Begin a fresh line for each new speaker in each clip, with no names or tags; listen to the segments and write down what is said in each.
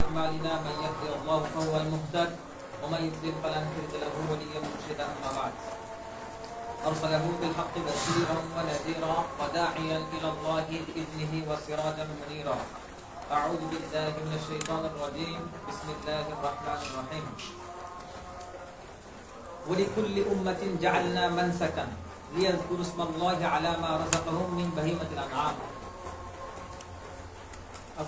أعمالنا من يهده الله فهو المهتد ومن يضلل فلن تجد له وليا مرشدا أما بعد أرسله بالحق بشيرا ونذيرا وداعيا إلى الله بإذنه وسراجا منيرا أعوذ بالله من الشيطان الرجيم بسم الله الرحمن الرحيم ولكل أمة جعلنا منسكا ليذكروا اسم الله على ما رزقهم من بهيمة الأنعام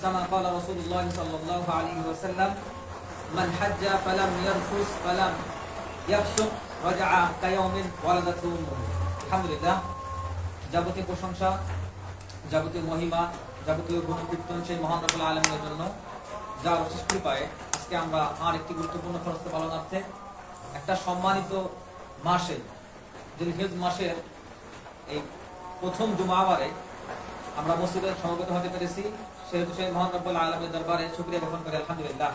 كما قال رسول الله صلى الله عليه وسلم من حج فلم يرفث فلم يفسق رجع كيوم ولدته أمه আলহামদুলিল্লাহ যাবতীয় প্রশংসা যাবতীয় মহিমা যাবতীয় গুণকীর্তন সেই মহান রব্বুল আলামিনের জন্য যার অশেষ কৃপায় আজকে আমরা আর একটি গুরুত্বপূর্ণ ফরজ পালনার্থে একটা সম্মানিত মাসে জিলহিজ মাসের এই প্রথম জুমাবারে আমরা মসজিদে সমবেত হতে পেরেছি সেহেতু সেই মহান রব্বুল আলামিনের দরবারে শুকরিয়া জ্ঞাপন করি আলহামদুলিল্লাহ।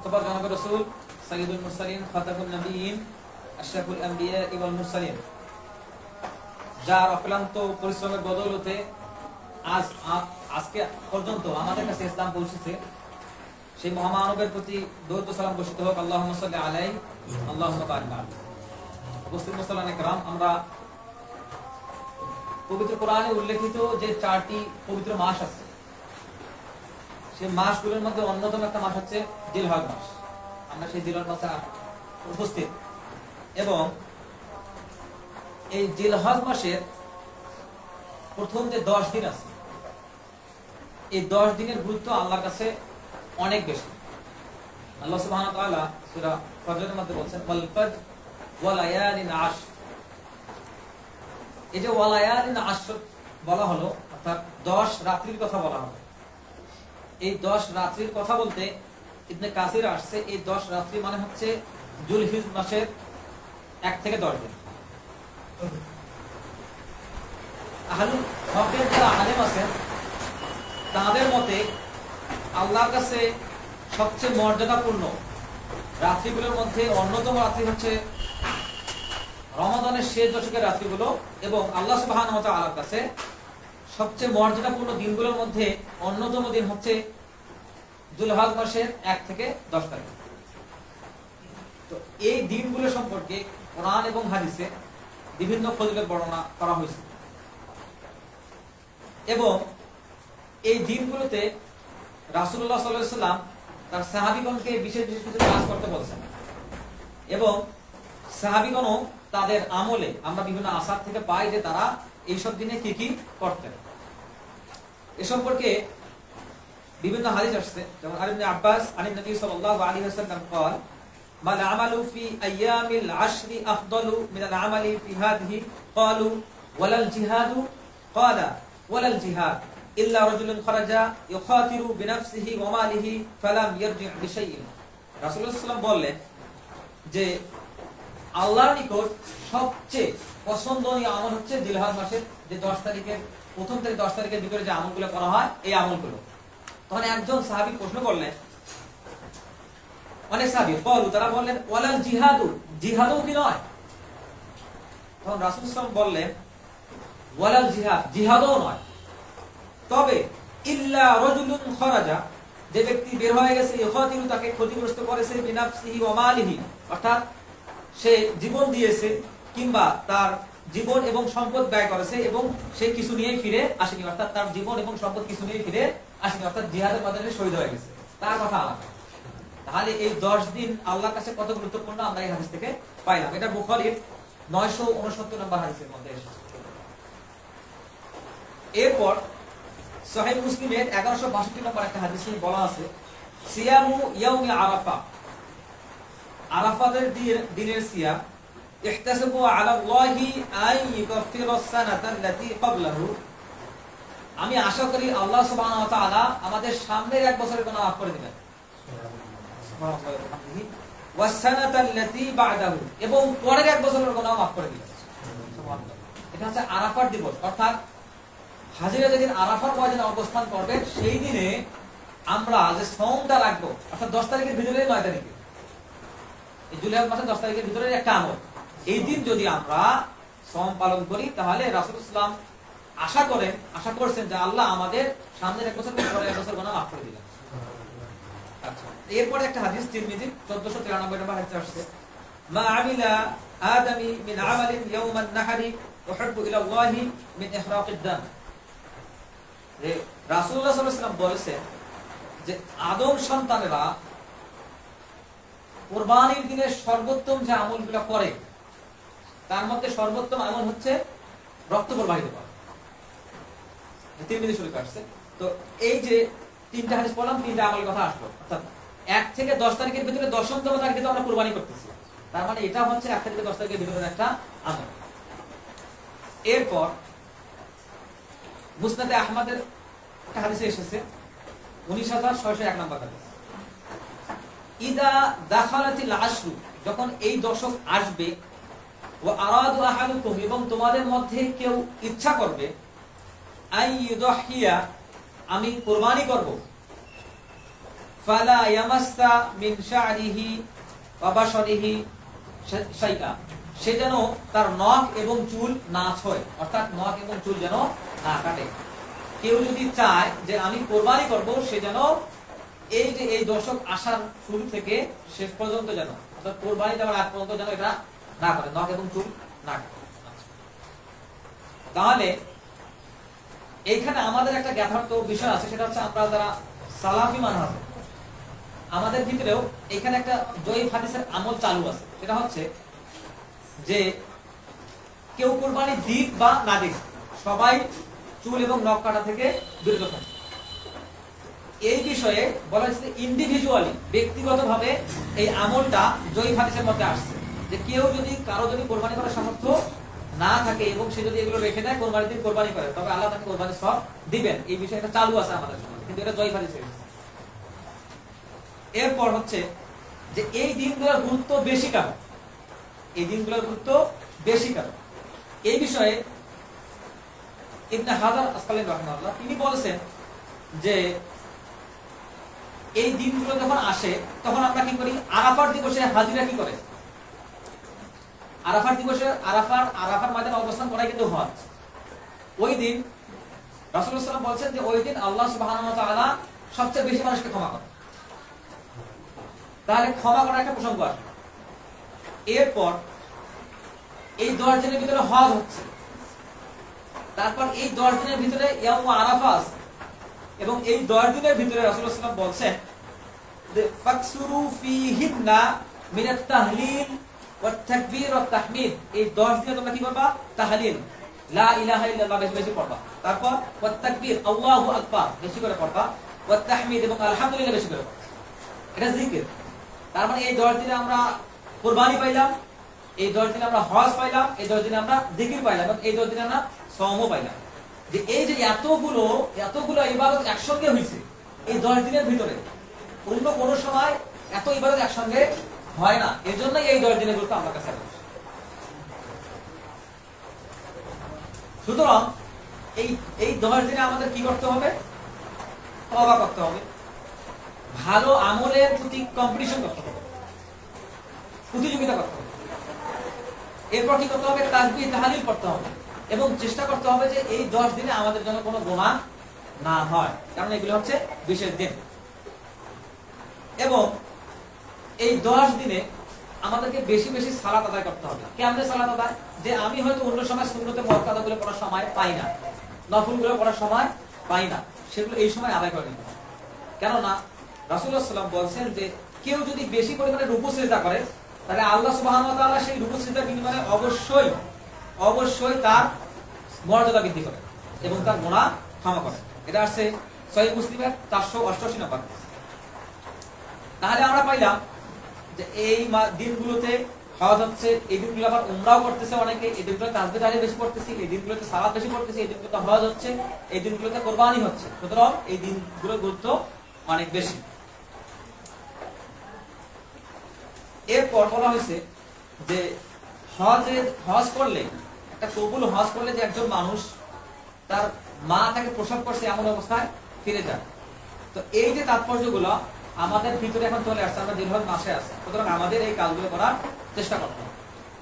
তারপর জনাব রাসূল সাইয়্যিদুল মুরসালিন খাতামুন নবিয়্যিন আশরাফুল আম্বিয়া ওয়াল মুরসালিন যার অক্লান্ত পরিশ্রমের বদৌলতে আজকে পর্যন্ত আমাদের কাছে ইসলাম পৌঁছেছে সেই মহামানবের প্রতি দরুদ ও সালাম বর্ষিত হোক। আল্লাহুম্মা সাল্লি আলাইহি আল্লাহুম্মা বারিক আলাইহি। উপস্থিত মুসলমানে کرام, আমরা পবিত্র কোরআনে উল্লেখিত যে 4টি পবিত্র মাস আছে সেই মাসগুলোর মধ্যে অন্যতম একটা মাস হচ্ছে জিলহজ মাস। আমরা সেই জিলহজ মাসে উপস্থিত এবং এই জিলহজ মাসের প্রথম যে 10 দিন আছে এই 10 দিনের গুরুত্ব আল্লাহর কাছে অনেক বেশি। আল্লাহ সুবহানাহু ওয়া তাআলা সূরা ফজরের মধ্যে বলেন ওয়াল ফজর ওয়া লায়ালিন আশর। এই যে ওয়া লায়ালিন আশর বলা হলো অর্থাৎ 10 রাত্রির কথা বলা হলো। এই 10 রাত্রির কথা বলতে ইবনে কাসির আসছে এই 10 রাত্রি মানে হচ্ছে যুলহিজ মাসের 1 থেকে 10 দিন। আহলুল হকের যারা আলেম আছেন তাদের মতে আল্লাহর কাছে সবচেয়ে মর্যাদাপূর্ণ রাত্রিগুলোর মধ্যে অন্যতম রাত্রি হচ্ছে রমাদানের শেষ দশকের রাত্রিগুলো এবং আল্লাহ সুবহানাহু ওয়া তাআলার কাছে সবচেয়ে মর্যাদাপূর্ণ দিনগুলোর মধ্যে অন্যতম দিন হচ্ছে যুলহজ মাসের 1 থেকে 10 তারিখ। তো এই দিনগুলো সম্পর্কে কোরআন এবং হাদিসে বিভিন্ন ফজিলত বর্ণনা করা হয়েছে এবং এই দিনগুলোতে রাসূলুল্লাহ সাল্লাল্লাহু আলাইহি ওয়াসাল্লাম তার সাহাবীগণকে বিশেষ বিশেষ কিছু কাজ করতে বলেছেন এবং সাহাবীগণও তাদের আমলে আমরা বিভিন্ন আসার থেকে পাই যে তারা এইসব দিনে কি কি করতেন। এ সম্পর্কে বিভিন্ন হাদিস আসছে, যেমন ইবনে আব্বাস আনিন নবী সাল্লাল্লাহু আলাইহি ওয়াসাল্লাম قال মাল আমালু ফি আইয়ামিল আশরি আফদালু মিনাল আমালি ফি হাদিহি قالوا ওয়ালাল জিহাদু قال ওয়ালাল জিহাদ ইল্লা রাজুলুন খারাজা ইউখাতিরু বিনাফসিহি ওয়া মালিহি ফালাম ইয়ারজি' বিশাইইন। রাসূলুল্লাহ সাল্লাল্লাহু আলাইহি ওয়াসাল্লাম বললেন যে আল্লাহর নিকট সবচেয়ে পছন্দনীয় আমল হচ্ছে জিলহজ মাসের যে 10 তারিখের প্রথম থেকে 10 তারিখের ভিতরে যে আমলগুলো করা হয় এই আমলগুলো। তখন একজন সাহাবী প্রশ্ন করলেন, অনেক সাহাবী তারা বললেন ওয়ালাল জিহাদু, জিহাদও কি নয়? তখন রাসূল সাল্লাল্লাহু আলাইহি ওয়াসাল্লাম বললেন ওয়ালাল জিহাদ, জিহাদও নয়, তবে ইল্লা রাজুলুন খারাজা, যে ব্যক্তি বের হয়ে গেছে ইউখাতিরু, তাকে ক্ষতিগ্রস্ত করেছে বিনাফসিহি ওয়া মালিহি, অর্থাৎ সে জীবন দিয়েছে কিংবা তার জীবন এবং সম্পদ ব্যয় করেছে এবং সে কিছু নিয়ে ফিরে আসেনি, অর্থাৎ তার জীবন এবং সম্পদ কিছু নিয়ে ফিরে আসেনি, অর্থাৎ জিহাদের ময়দানে শহীদ হয়ে গেছে, তার কথা আলাদা। তাহলে এই 10 দিন আল্লাহর কাছে কত গুরুত্বপূর্ণ আমরা এই হাদিস থেকে পাইলাম। এটা বুখারীর 969 নম্বর হাদিসের মধ্যে এসেছে। এরপর সহিহ মুসলিমের 1162 নম্বর একটা হাদিসে বলা আছে সিয়ামু ইয়াউমি আরাফা, আরাফাতের দিনের সিয়াম ইহতাসাবু আলা আল্লাহি আন ইউকাফিরাস সানাতাল্লাতী ক্বাবলাহু, আমি আশা করি আল্লাহ সুবহানাহু ওয়া তাআলা আমাদের সামনের 1 বছরের গুনাহ মাফ করে দিবেন, সুবহানাল্লাহি ওয়াস সানাতাল্লাতী বা'দাহু, এবং পরের 1 বছরের গুনাহ মাফ করে দিবেন, সুবহানাল্লাহ। এটা হচ্ছে আরাফার দিবস, অর্থাৎ হাজিরা যেদিন আরাফার ময়দানে অবস্থান করবেন সেই দিনে আমরা যে সওমটা রাখবো, অর্থাৎ 10 তারিখের ভিতরে 9 তারিখে এই জুলহজ মাসের 10 তারিখের ভিতরে একটা আমল, এই দিন যদি আমরা সওম পালন করি তাহলে রাসূলুল্লাহ সাল্লাল্লাহু আলাইহি ওয়াসাল্লাম আশা করছেন যে আল্লাহ আমাদের সামনের 1 বছর পরে 1 বছর গুনাহ মাফ করে দিবেন। এরপরে একটা হাদিস তিরমিজি 1493 নম্বর হাদিসে আসছে, মা আমিলা আদামি মিন আমালিন ইয়াওমান নাহরি উহিব্বু ইলা আল্লাহি মিন ইহরাকিদ দাম। যে রাসূলুল্লাহ সাল্লাল্লাহু আলাইহি ওয়াসাল্লাম বলেছেন যে আদম সন্তানেরা কুরবানির দিনে সর্বোত্তম যে আমলগুলো করে তার মধ্যে সর্বোত্তম আমল হচ্ছে রক্ত প্রবাহিত করা। তিরমিজি শরীফে আসছে। তো এই যে তিনটা হাদিস পড়লাম, তিনটা আমলের কথা আসলো, অর্থাৎ 1 থেকে 10 তারিখের ভিতরে 10তম তারিখে তো আমরা কুরবানি করতেছি, তার মানে এটা হচ্ছে 1 থেকে 10 তারিখের ভিতরে একটা আমল। এরপর মুসনাদে আহমদের একটা হাদিসে এসেছে 19601 নম্বর হাদিস, ইদা দাখালাতিল আশরু, যখন এই দশক আসবে, ওয়া আরাদু আহাদুকুম, এবং তোমাদের মধ্যে কেউ ইচ্ছা করবে, আই ইউদহিয়া, আমি কুরবানি করব, ফালা ইয়ামাসসা মিন শা'রিহি ওয়া বাশরিহি শাইআ, সে যেন তার নখ এবং চুল না ছোঁয়, অর্থাৎ নখ এবং চুল যেন না কাটে। কেউ যদি চায় যে আমি কুরবানি করব, সে যেন এই যে এই দশক আসার শুরু থেকে শেষ পর্যন্ত যেন, অর্থাৎ কুরবানি দেওয়ার আগ পর্যন্ত যেন এটা না করে, নখ এবং চুল না কাটে। তাহলে এইখানে আমাদের একটা যথার্থ বিষয় আছে, সেটা হচ্ছে আমরা যারা সালাফি মানহাব, আমাদের ভিতরেও এখানে একটা জয়ীফ হাদিসের আমল চালু আছে। সেটা হচ্ছে যে কেউ কুরবানি দিক বা না দিক, সবাই চুল এবং নখ কাটা থেকে বিরত থাকে। এই বিষয়ে বলা হচ্ছে ইন্ডিভিজুয়ালি, ব্যক্তিগতভাবে এই আমলটা জয়ীফ হাদিসের মধ্যে আসছে, যে কেউ যদি কারো যদি কোরবানি করার সামর্থ্য না থাকে এবং সে যদি এগুলো রেখে দেয়, কোরবানির দিন কোরবানি করে, তবে আল্লাহ তাকে কোরবানির সওয়াব দিবেন। এই বিষয়টা চালু আছে আমাদের সমাজে, কিন্তু এটা জয়ীফ হাদিসে এসেছে। এরপর হচ্ছে যে এই দিনগুলোর গুরুত্ব বেশি কেন, এই দিনগুলোর গুরুত্ব বেশি কেন, এই বিষয়ে ইবনে হাজার আসকালানী রাহিমাহুল্লাহ তিনি বলেছেন যে এই দিনগুলো যখন আসে তখন আমরা কি করি, আরাফার দিবসে হাজিরা কি করে, আরাফার দিবসে আরাফার ময়দানে অবস্থান করাই কিন্তু হজ। ওই দিন রাসূলুল্লাহ সাল্লাল্লাহু আলাইহি ওয়াসাল্লাম বলেছেন যে ওই দিন আল্লাহ সুবহানাহু ওয়া তাআলা সবচেয়ে বেশি মানুষকে ক্ষমা করেন। তাহলে ক্ষমা করার একটা প্রসঙ্গ আসে। এরপর এই 10 দিনের ভিতরে হজ হচ্ছে, তারপর এই 10 দিনের ভিতরে ইয়াউম আরাফা আছে, এবং এই 10 দিনের ভিতরে রাসূলুল্লাহ সাল্লাল্লাহু আলাইহি ওয়াসাল্লাম বলছেন যে ফাকসুরু ফীহিন্না মিনাত তাহলিল ওয়াত তাকবীর ওয়াত তাহমিদ, এই 10 দিনে তোমরা কি করবা, তাহলিল লা ইলাহা ইল্লাল্লাহ বেশি বেশি পড়বা, তারপর ওয়াত তাকবীর আল্লাহু আকবার বেশি করে পড়বা, ওয়াত তাহমিদ এবং আলহামদুলিল্লাহ বেশি করে পড়বা, এটা জিকির। তার মানে এই 10 দিনে আমরা কুরবানি পাইলাম, এই 10 দিনে আমরা হজ পাইলাম, এই 10 দিনে আমরা জিকির পাইলাম, এবং এই 10 দিনে আমরা সওমও পাইলাম। যে এই যে এতগুলো ইবাদত একসঙ্গে হয়েছে এই 10 দিনের ভিতরে, অন্য কোনো সময় এত ইবাদত একসঙ্গে হয় না, এজন্যই এই 10 দিনের গুরুত্ব আমার কাছে। সুতরাং এই 10 দিনে আমাদের কি করতে হবে, তওবা করতে হবে, ভালো আমলের প্রতি কম্পিটিশন করতে হবে, প্রতিযোগিতা করতে হবে। এরপর কি করতে হবে, তাসবিহ তাহলিল করতে হবে, এবং চেষ্টা করতে হবে যে এই 10 দিনে আমাদের জন্য কোনো গুনাহ না হয়, কারণ এগুলো হচ্ছে বিশেষ দিন। এবং এই 10 দিনে আমাদেরকে বেশি বেশি সালাত আদায় করতে হবে। কেমনে সালাত আদায়, যে আমি হয়তো অন্য সময় সুন্নতে মুআক্কাদাগুলো পড়ার সময় পাই না, নফলগুলো পড়ার সময় পাই না, সেগুলো এই সময় আদায় করে নিতে হবে। কেননা রাসূলুল্লাহ সাল্লাল্লাহু আলাইহি ওয়াসাল্লাম বলছেন যে কেউ যদি বেশি পরিমাণে রুকু সিজদা করে, তাহলে আল্লাহ সুবহানাহু ওয়া তাআলা সেই রুকু সিজদার বিনিময়ে অবশ্যই তার মর্যাদা বৃদ্ধি করে এবং তার গুনাহ ক্ষমা করে। এটা আছে সহিহ মুসলিমের 488 নম্বর। তাহলে আমরা পাইলাম যে এই দিনগুলোতে হজ হচ্ছে, এই দিনগুলো আবার উমরাও করতেছে অনেকে, এই দিনগুলোতে তাসবিহ তাহলিল বেশি পড়তেছি, এই দিনগুলোতে সালাত বেশি পড়তেছি, এই দিনগুলোতে হজ হচ্ছে, এই দিনগুলোতে কুরবানি হচ্ছে। সুতরাং এই দিনগুলোর গুরুত্ব অনেক বেশি। এরপর বলা হয়েছে যে হজ করলে, একটা কবুল হজ করলে যে একজন মানুষ তার মা তাকে প্রসব করছে এমন অবস্থায় ফিরে যায়। তো এই যে তাৎপর্যগুলো আমাদের ভিতরে এখন চলে আসছে, আমরা দীর্ঘ মাসে আছে, সুতরাং আমাদের এই কাজগুলো করার চেষ্টা করতে হবে।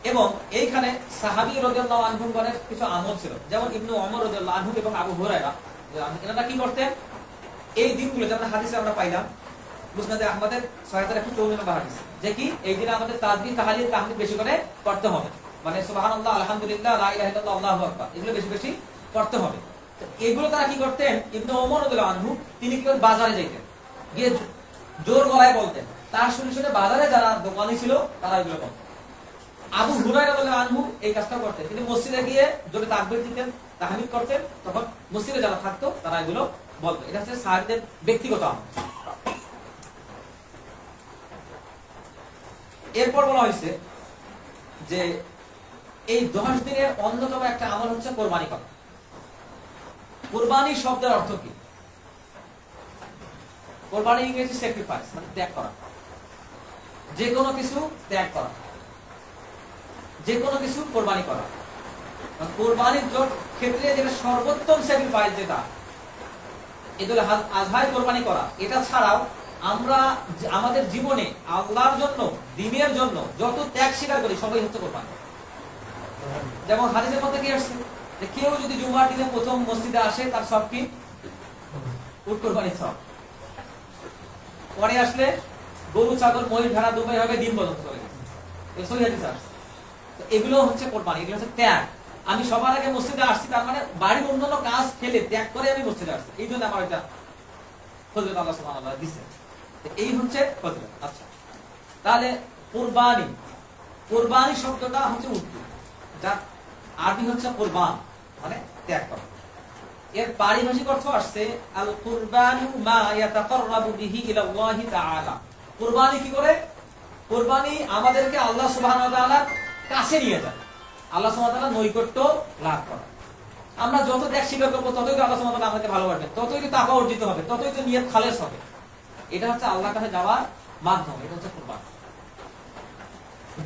এবং এইখানে সাহাবী রাদিয়াল্লাহু আনহুগণের কিছু আমল ছিল, যেমন ইবনু ওমর রাদিয়াল্লাহু আনহু এবং আবু হুরায়রা, এনারা কি করতেন, এই দিনগুলো যেমন হাদিসে আমরা পাইলাম মুসনাদে আহমদের 6054 নম্বর হাদিস, যে কি এই দিনে আমাদের তাসবিহ তাহলিল তাহমিদ বেশি করে করতে হবে, মানে সুবহানাল্লাহ, আলহামদুলিল্লাহ, লা ইলাহা ইল্লাল্লাহ, আল্লাহু আকবার, এগুলো বেশি বেশি করতে হবে। তো এগুলো তারা কি করতেন, ইবনে ওমর রাদিয়াল্লাহু আনহু তিনি কি করে বাজারে যাইতেন, গিয়ে জোর গলায় বলতেন, তার শুনে শুনে বাজারে যারা দোকানি ছিল তারা এগুলো বলতেন। আবু হুরায়রা রাদিয়াল্লাহু আনহু এই কাজটা করতেন, তিনি মসজিদে গিয়ে জোরে তাকবীর দিতেন, তাহমিদ করতেন, তখন মসজিদে যারা থাকতো তারা এগুলো বলতো। এটা হচ্ছে সাহাবীদের ব্যক্তিগত আমল। এরপর বলা হয়েছে যে এই 10 দিনের অন্যতম একটা আমল হচ্ছে কোরবানি করা। কোরবানি শব্দের অর্থ কি? কোরবানি ইংরেজি স্যাক্রিফাইস, মানে ত্যাগ করা, যে কোনো কিছু ত্যাগ করা, যে কোনো কিছু কোরবানি করা। কোরবানির ক্ষেত্রে যেটা সর্বোত্তম স্যাক্রিফাইস, যেটা ঈদুল আজহায় কোরবানি করা, এটা ছাড়াও আমরা আমাদের জীবনে আল্লাহর জন্য, দ্বীনের জন্য যত ত্যাগ স্বীকার করি সবই হচ্ছে কোরবানি। যেমন হাদিসের মধ্যে কি আসছে যে কেউ যদি জুমার দিনে প্রথম মসজিদে আসে তার সব কি উট কোরবানির সব, পরে আসলে গরু, ছাগল, মহিষ, ভেড়া, দুবাই হবে দিন পর্যন্ত চলে গেছে। এগুলো হচ্ছে কোরবানি, এগুলো হচ্ছে ত্যাগ। আমি সবার আগে মসজিদে আসছি, তার মানে বাড়ির অন্যান্য কাজ ফেলে ত্যাগ করে আমি মসজিদে আসছি, এই জন্য আমার এটা ফজিলত আল্লাহ সুবহানাহু ওয়া তাআলা দিয়েছেন। এই হচ্ছে ফজিলত। আচ্ছা, তাহলে কুরবানি, কুরবানি শব্দটা হচ্ছে উর্দু, যার আরবি হচ্ছে কুরবান, মানে ত্যাগ করা। এর পারিভাষিক অর্থ আসছে আল কুরবানু মা ইয়াতাকাররাবু বিহি ইলাল্লাহি তাআলা। কুরবানি কি করে? কুরবানি আমাদেরকে আল্লাহ সুবহানাহু ওয়া তাআলার কাছে নিয়ে যায়, আল্লাহ সুবহানাহু ওয়া তাআলার নৈকট্য লাভ করা। আমরা যত ত্যাগ স্বীকার করবো ততই তো আল্লাহ সুবহানাহু ওয়া তাআলা আমাদেরকে ভালোবাসবেন, ততই তো তাকওয়া অর্জিত হবে, ততই তো নিয়ত খালেস হবে। এটা হচ্ছে আল্লাহর কাছে যাওয়ার মাধ্যম, এটা হচ্ছে কুরবান।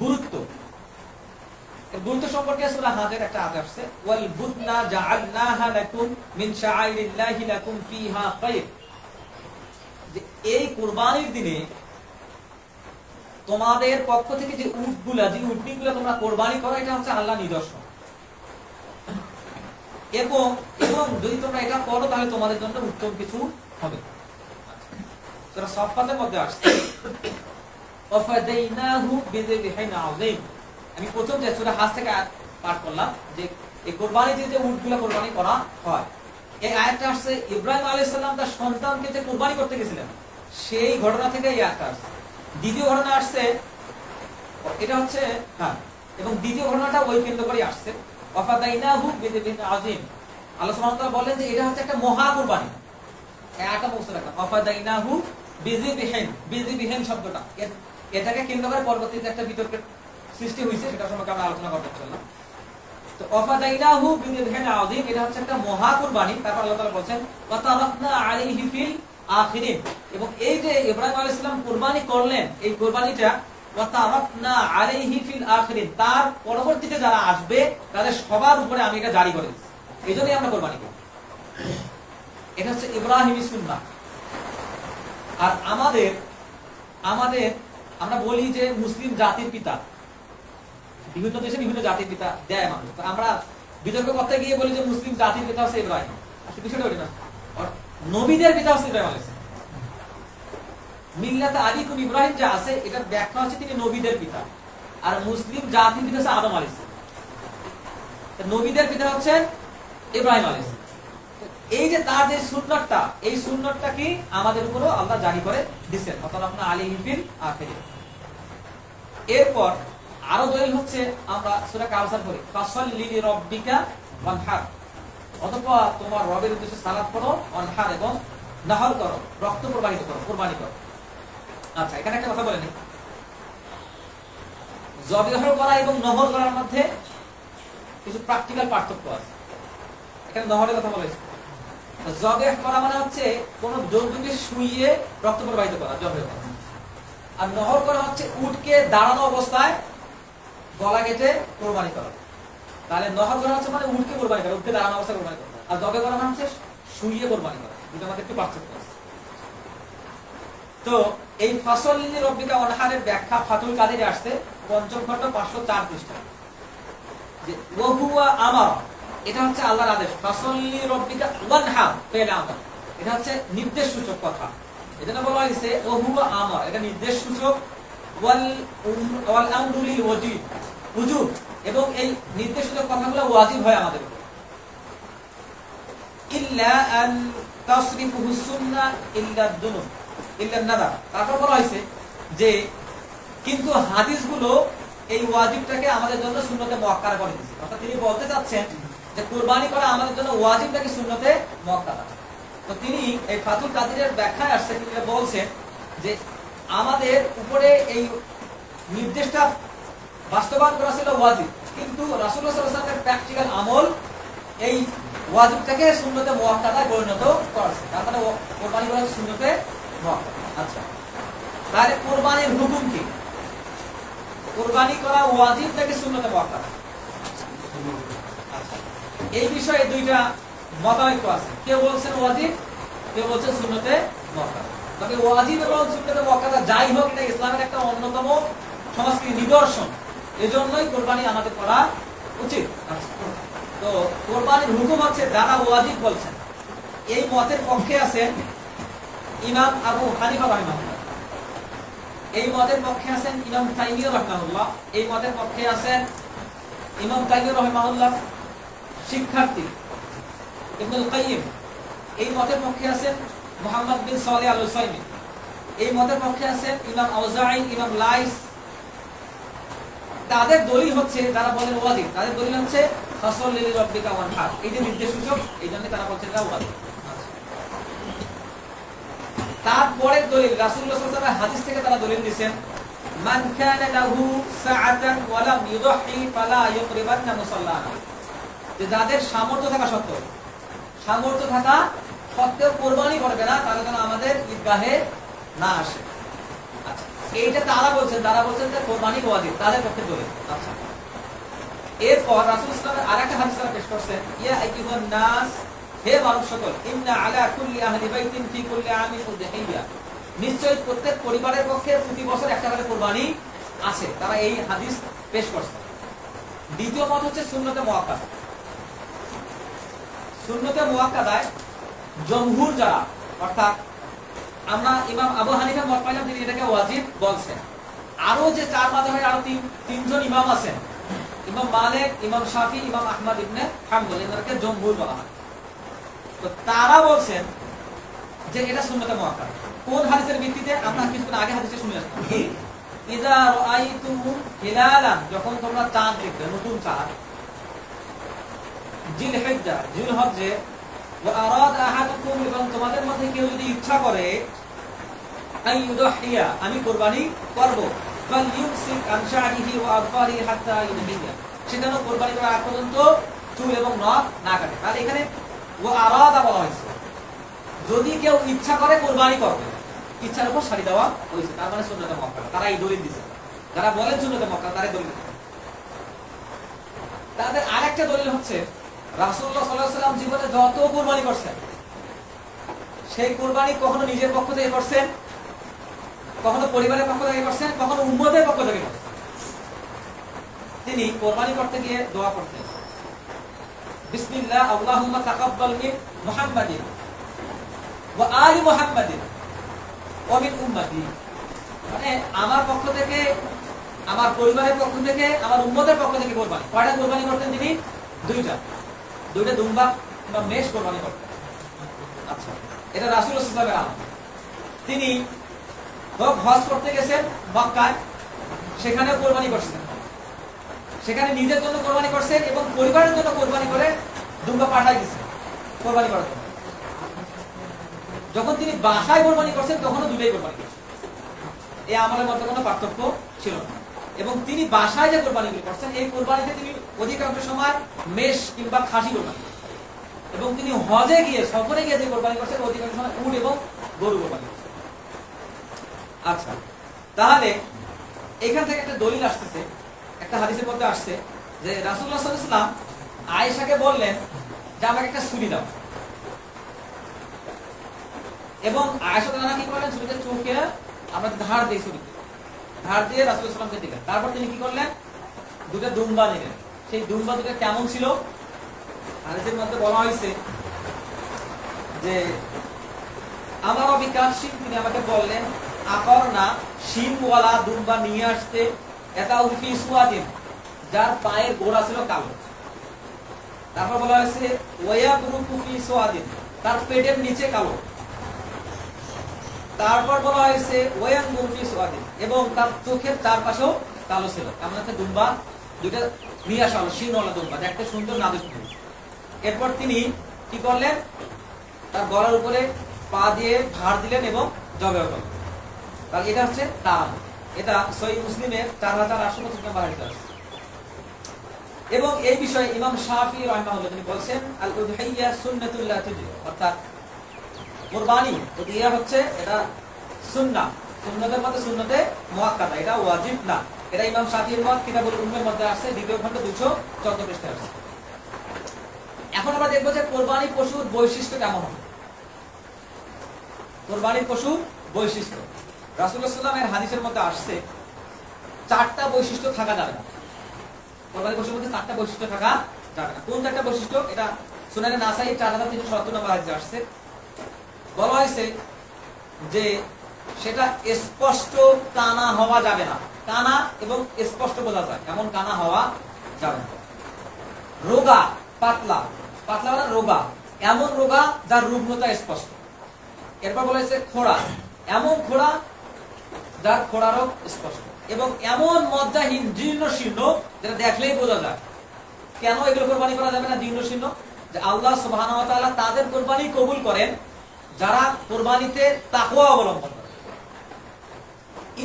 গুরুত্ব, গুরুত্ব সম্পর্কে সূরা হাজের একটা আয়াত আসছে, ওয়াল বুদনা জাআলনাহা লাকুম মিন শাআইরিল্লাহি লাকুম ফিহা খায়র। যে এই কুরবানির দিনে তোমাদের পক্ষ থেকে যে উটগুলা, যে উটনিগুলো তোমরা কুরবানি করো, এটা হচ্ছে আল্লাহর নিদর্শন। এবং এবং যদি তোমরা এটা করো তাহলে তোমাদের জন্য উত্তম কিছু হবে। সূরা সাফফাতের মধ্যে আসছে ওয়াফাদাইনাহু বিযিবহিন আযীম। আমি প্রথম যে সূরা হাজ থেকে পাঠ করলাম যে এই কুরবানিতে যে উটগুলো কুরবানি করা হয়, এই আয়াতটা আসছে ইব্রাহিম আলাইহিস সালাম তার সন্তানকে যে কুরবানি করতে গেছিলেন সেই ঘটনা থেকে এই আয়াতটা আসছে। দ্বিতীয় ঘটনা আসছে, এটা হচ্ছে হ্যাঁ, এবং দ্বিতীয় ঘটনাটা ওই কেন্দ্র করে আসছে ওয়াফাদাইনাহু বিযিবহিন আযীম। আল্লাহ সুবহানাহু ওয়া তাআলা বলেন যে এটা হচ্ছে একটা মহা কুরবানি। একটা বলছে রাখা ওয়াফাদাইনাহু বিযিবহিন, বিযিবহিন শব্দটা এটাকে কেন্দ্র করে পরবর্তীতে একটা বিতর্কের সৃষ্টি হয়েছে, সেটা সম্পর্কে আমরা আলোচনা করতে চললাম। তো ওয়াফাদাইনাহু বিযিবহিন আযীম, এটা হচ্ছে একটা মহা কুরবানি। তারপর আল্লাহ তাআলা বলেন ওয়া তারাকনা আলাইহি ফিল আখিরিন। এবং এই যে ইব্রাহিম আলাইহিস সালাম কুরবানি করলেন, এই কুরবানিটা ওয়া তারাকনা আলাইহি ফিল আখিরিন, তার পরবর্তীতে যারা আসবে তাদের সবার উপরে আমি এটা জারি করে দিয়েছি। এইজন্যই আমরা কুরবানি করি। এটা হচ্ছে ইব্রাহিমী সুন্নাহ। আর আমাদের আমরা বলি যে মুসলিম জাতির পিতা, বিভিন্ন দেশে বিভিন্ন জাতির পিতা দেয় মানুষ, তো আমরা বিতর্ক করতে গিয়ে বলি যে মুসলিম জাতির পিতা হচ্ছে ইব্রাহিম। আসলে বিষয়টা ওটা না, নবীদের পিতা হচ্ছে ইব্রাহিম আলাইহিস সালাম। মিল্লাতে আবিকুম ইব্রাহিম যা আছে, এটার ব্যাখ্যা হচ্ছে তিনি নবীদের পিতা, আর মুসলিম জাতির পিতা হচ্ছে আদম আলাইহিস সালাম। নবীদের পিতা হচ্ছে ইব্রাহিম আলাইহিস সালাম। এই যে তার যে সুন্নাতটা, এই সুন্নাতটা কি আমাদের উপরও আল্লাহ জারি করে দিয়েছেন, অর্থাৎ আপনার আলাইহি ফিল আখিরিন। এরপর আরো দলিল হচ্ছে আমরা সূরা কাউসার পড়ি ফাসাল্লি লিরাব্বিকা ওয়ানহার, অতঃপর তোমার রবের উদ্দেশ্যে সালাত করো, ওয়ানহার এবং নাহর করো, রক্ত প্রবাহিত করো, কুরবানি করো। আচ্ছা, এখানে একটা কথা বলে নিই, যবেহ করা এবং নহর করার মধ্যে কিছু প্র্যাকটিক্যাল পার্থক্য আছে। এখানে নহরের কথা বলেছে, যবেহ করা মানে হচ্ছে কোন জন্তুকে শুইয়ে রক্ত প্রবাহিত করা, যবেহ করা। আর নহর করা হচ্ছে উটকে দাঁড়ানো অবস্থায় গলা কেটে কোরবানি করা। তাহলে নহর করা হচ্ছে মানে উটকে কোরবানি করা, উটকে দাঁড়ানো অবস্থায় কোরবানি করা। আর যবেহ করা মানে হচ্ছে শুইয়ে কোরবানি করা। দুটোর মধ্যে একটু পার্থক্য আছে। তো এই ফাসাল্লি লিরাব্বিকা ওয়ানহারের ব্যাখ্যা ফাতুল কাদিরে আসছে পঞ্চম খণ্ড 504 পৃষ্ঠায়, যে ওয়া হুয়া আমারা, এটা হচ্ছে আল্লাহর আদেশ। ফাসাল্লি লিরাব্বিকা ওয়ানহার ফেল আমর, এটা হচ্ছে নির্দেশ সূচক কথা। এজন্য বলা হয়েছে ওহুয়া আমার, এটা নির্দেশ সূচক, ওয়াল আমরু লিল ওয়াজিব, এবং এই নির্দেশ সূচক কথাগুলো ওয়াজিব হয় আমাদের উপর। ইল্লা আন তাসরিফুহু সুন্নাহ ইল্লা দুনুব ইল্লা নাদা। তারপর বলা হয়েছে যে কিন্তু হাদিসগুলো এই ওয়াজিবটাকে আমাদের জন্য সুন্নতে মুআক্কাদা করে দিয়েছে। অর্থাৎ তিনি বলতে চাচ্ছেন যে কুরবানি করা আমাদের জন্য ওয়াজিব নাকি সুন্নতে মুআক্কাদা। তো তিনি এই ফাতুল কাদিরের ব্যাখ্যায় আসছে, তিনি বলছেন যে আমাদের উপরে এই নির্দেশটা বাস্তবায়ন করা ছিল ওয়াজিব, কিন্তু রাসূলুল্লাহ সাল্লাল্লাহু আলাইহি ওয়াসাল্লামের প্র্যাকটিক্যাল আমল এই ওয়াজিবটাকে সুন্নতে মুআক্কাদায় পরিণত করেছে। তার মানে কুরবানি করা সুন্নতে মুআক্কাদা। আচ্ছা, তাহলে কুরবানির হুকুম কি? কুরবানি করা ওয়াজিব নাকি সুন্নতে মুআক্কাদা? আচ্ছা, এই বিষয়ে দুইটা মতামত আছে। কেউ বলছেন ওয়াজিব, কেউ বলছেন সুন্নতে মুআক্কাদা। তবে ওয়াজিব এবং সুন্নতে মুআক্কাদা যাই হোক, এটা ইসলামের একটা অন্যতম সংস্কৃতি নিদর্শন, এজন্যই কুরবানি আমাদের করা উচিত। তো কুরবানির হুকুম হচ্ছে যারা ওয়াজিব বলছেন, এই মতের পক্ষে আছেন ইমাম আবু হানিফা রাহিমাহুল্লাহ, এই মতের পক্ষে আছেন ইমাম তাইমিয়্যা রাহিমাহুল্লাহ, এই মতের পক্ষে আছেন ইমাম তাইমিয়্যা রাহিমাহুল্লাহ শিক্ষার্থী ইবনুল কাইয়িম, এই মতের পক্ষে আছেন মুহাম্মদ বিন সালেহ আল উসাইমিন, এই মতের পক্ষে আছেন ইমাম আউজাঈ, ইমাম লাইস। তাদের দলিল হচ্ছে, যারা বলেন ওয়াজিব, তাদের দলিল হচ্ছে ফাসল লিল রাব্বিকা ওয়ানহার, এই যে নির্দেশ সূচক, এই জন্য তারা বলছেন এটা ওয়াজিব। তারপরের দলিল রাসূলুল্লাহ সাল্লাল্লাহু আলাইহি ওয়াসাল্লাম হাদিস থেকে তারা দলিল দিবেন, মান কানা লাহু সাআতান ওয়া লাম ইউদহি ফালা ইউকরিবান্না মুসাল্লানা, যে যাদের সামর্থ্য থাকা সত্ত্বেও কুরবানি করবে না, তারা যেন আমাদের ঈদগাহে না আসে। আচ্ছা, এইটা তারা বলছেন যে কুরবানি ওয়াজিব, তাদের পক্ষে দলিল। আচ্ছা, এরপর রাসূল সাল্লাল্লাহু আলাইহি ওয়াসাল্লাম আরেকটা হাদিস পেশ করেছেন, ইয়া আইয়ুহান নাস, হে মানুষ সকল, ইন্না আলা কুল্লি আহলি বাইতিন ফি কুল্লি আমিন উযহিয়া, নিশ্চয় প্রত্যেক পরিবারের পক্ষে প্রতি বছর একটা করে কুরবানি আছে। তারা এই হাদিস পেশ করছে। দ্বিতীয় মত হচ্ছে সুন্নতে মুআক্কাদা। সুন্নতে মুআক্কাদায় জমহুর যারা, অর্থাৎ আমরা ইমাম আবু হানিফা মত পাইলাম, তিনি এটাকে ওয়াজিব বলছেন। আরো যে চার মাযহাবের আরো তিনজন ইমাম আছেন, ইমাম মালিক, ইমাম শাফি, ইমাম আহমদ ইবনে হাম্বল, এদেরকে জমহুর বলা হয়। তো তারা বলছেন যে এটা সুন্নতে মুআক্কাদা। কোন হাদিসের ভিত্তিতে? আমরা কিছুক্ষণ আগে হাদিসে শুনে আসলাম, ইযা রাআইতুম হিলালান, যখন তোমরা চাঁদ দেখবে, নতুন চাঁদ, জিলহিজ্জা, জিলহজ্জে, ওয়া আরাদা আহাদুকুম, এবং তোমাদের মধ্যে কেউ যদি ইচ্ছা করে আইয়ুদহিয়া, আমি কুরবানি করব, ফালইউমসিক আন শা'রিহি ওয়া আযফারিহি হাত্তা ইউদহিয়া, সেটা কুরবানি করার আগ পর্যন্ত চুল এবং নখ না কাটে। তাহলে এখানে ওয়া আরাদা বলা হয়েছে, যদি কেউ ইচ্ছা করে কুরবানি করবে, ইচ্ছার উপর ছাড়ি দেওয়া হয়েছে, তার মানে সুন্নতে মুআক্কাদা। তারা এই দলিল দিয়েছে, যারা বলেন সুন্নতে মুআক্কাদা, তারা দলিল। তাদের আরেকটা দলিল হচ্ছে রাসূলুল্লাহ সাল্লাল্লাহু আলাইহি ওয়াসাল্লাম জীবনে যত কুরবানি করছেন, সেই কুরবানি কখনো নিজের পক্ষ থেকে করছেন, কখনো পরিবারের পক্ষ থেকে করছেন, কখনো উম্মতের পক্ষ থেকে করছেন। তিনি কুরবানি করতে গিয়ে দোয়া করতেন, বিসমিল্লাহ আল্লাহুম্মা তাকাব্বাল মিন মুহাম্মাদিন ওয়া আলি মুহাম্মাদিন ওয়া মিন উম্মতি, মানে আমার পক্ষ থেকে, আমার পরিবারের পক্ষ থেকে, আমার উম্মতের পক্ষ থেকে কুরবানি। কয়টা কুরবানি করতেন তিনি? দুইটা দুম্বা বা মেষ কুরবানি করতেন। আচ্ছা, এটা রাসূলুল্লাহ সাল্লাল্লাহু আলাইহি ওয়াসাল্লাম, তিনি হজ করতে গেছেন মক্কায়, সেখানেও কুরবানি করছেন, সেখানে নিজের জন্য কুরবানি করছেন এবং পরিবারের জন্য কুরবানি করে দুম্বা পাঠায় দিয়েছেন কুরবানি করার জন্য। যখন তিনি বাসায় কুরবানি করছেন, তখনও দুইটাই কুরবানি করছেন, এই আমলের মধ্যে কোনো পার্থক্য ছিল না। এবং তিনি বাসায় যে কুরবানিগুলি করছেন, এই কুরবানিতে তিনি অধিকাংশ সময় মেষ কিংবা খাসি কুরবানি, এবং তিনি হজে গিয়ে, সফরে গিয়ে যে কুরবানি করছেন, অধিকাংশ সময় উট এবং গরু কুরবানি করছেন। আচ্ছা, তাহলে এখান থেকে একটা দলিল আসতেছে, একটা হাদিসের মধ্যে আসছে যে রাসূলুল্লাহ সাল্লাল্লাহু আলাইহি ওয়াসাল্লাম আয়েশাকে বললেন যে আমাকে একটা ছুরি দাও, এবং আয়েশা তাআলা কি করলেন, ছুরিতে চোখে আমরা ধার দিই, ছুরিতে ধার দিয়ে রাসূলুল্লাহ সাল্লাল্লাহু আলাইহি ওয়াসাল্লামকে দিলেন। তারপর তিনি কি করলেন, দুটো দুম্বা নিলেন। সেই দুম্বা দুটো কেমন ছিল? হাদিসের মধ্যে বলা হয়েছে যে আমার অবিকাশ সিং তিনি আমাকে বললেন আকর না শিনওয়ালা দুম্বা নিয়ে আসতে, এটা উফি সুয়াদিন, যার পায়ের গোড়া ছিল কালো। তারপর বলা হয়েছে ওয়া গুরু ফি সুয়াদিন, তার পেটের নিচে কালো। তারপর বলা হয়েছে ওয়ান গুরু ফি সুয়াদিন, এবং তার চোখের চারপাশেও কালো ছিল। এমন একটা দুম্বা দুইটা নিয়ে আসা হলো, শিনওয়ালা দুম্বা, দেখতে সুন্দর না দেখতে। এরপর তিনি কি করলেন, তার গলার উপরে পা দিয়ে ঝাড় দিলেন এবং জবাই করলেন। তাহলে এটা হচ্ছে তাম। এটা সহিহ মুসলিমের 4825 নম্বর হাদিস আছে। এবং এই বিষয়ে ইমাম শাফিঈ রাহিমাহুল্লাহ তিনি বলেন আল উযহিয়া সুন্নাতুল লা তুজি, অর্থাৎ কুরবানি উযহিয়া হচ্ছে এটা সুন্নাহ, সুন্নাতের মধ্যে সুন্নতে মুআক্কাদা, এটা ওয়াজিব না। এটা ইমাম শাফিঈর মত কিতাবুল উম্মের মধ্যে আছে, দ্বিতীয় খণ্ড 214 পৃষ্ঠায় আছে। এখন আমরা দেখব যে কুরবানি পশুর বৈশিষ্ট্য কেমন হবে। কুরবানির পশুর বৈশিষ্ট্য রাসূলুল্লাহ সাল্লাল্লাহু আলাইহি ওয়াসাল্লামের হাদিসের মধ্যে আসছে 4টা বৈশিষ্ট্য থাকা যাবে না। কুরবানির পশুর মধ্যে 4টা বৈশিষ্ট্য থাকা যাবে না। কোন 4টা বৈশিষ্ট্য? এটা সুনানে নাসাই 4370 নম্বর হাদিসে আসছে। বলা হয়েছে যে সেটা স্পষ্ট কানা হওয়া যাবে না। কানা এবং স্পষ্ট বোঝা যায় এমন কানা হওয়া যাবে না। রোগা, পাতলা, পাতলা মানে রোগা, এমন রোগা যার রুগ্নতা স্পষ্ট। এরপর বলা হয়েছে খোড়া, এমন খোড়া যার খোড়া রোগ স্পষ্ট, এবং এমন মজ্জাহীন জীর্ণ শীর্ণ যেটা দেখলেই বোঝা যায়। কেন এগুলো কোরবানি করা যাবে না জীর্ণ শীর্ণ? যে আল্লাহ সুবহানাহু ওয়া তাআলা তাদের কোরবানি কবুল করেন যারা কোরবানিতে তাকওয়া অবলম্বন করে।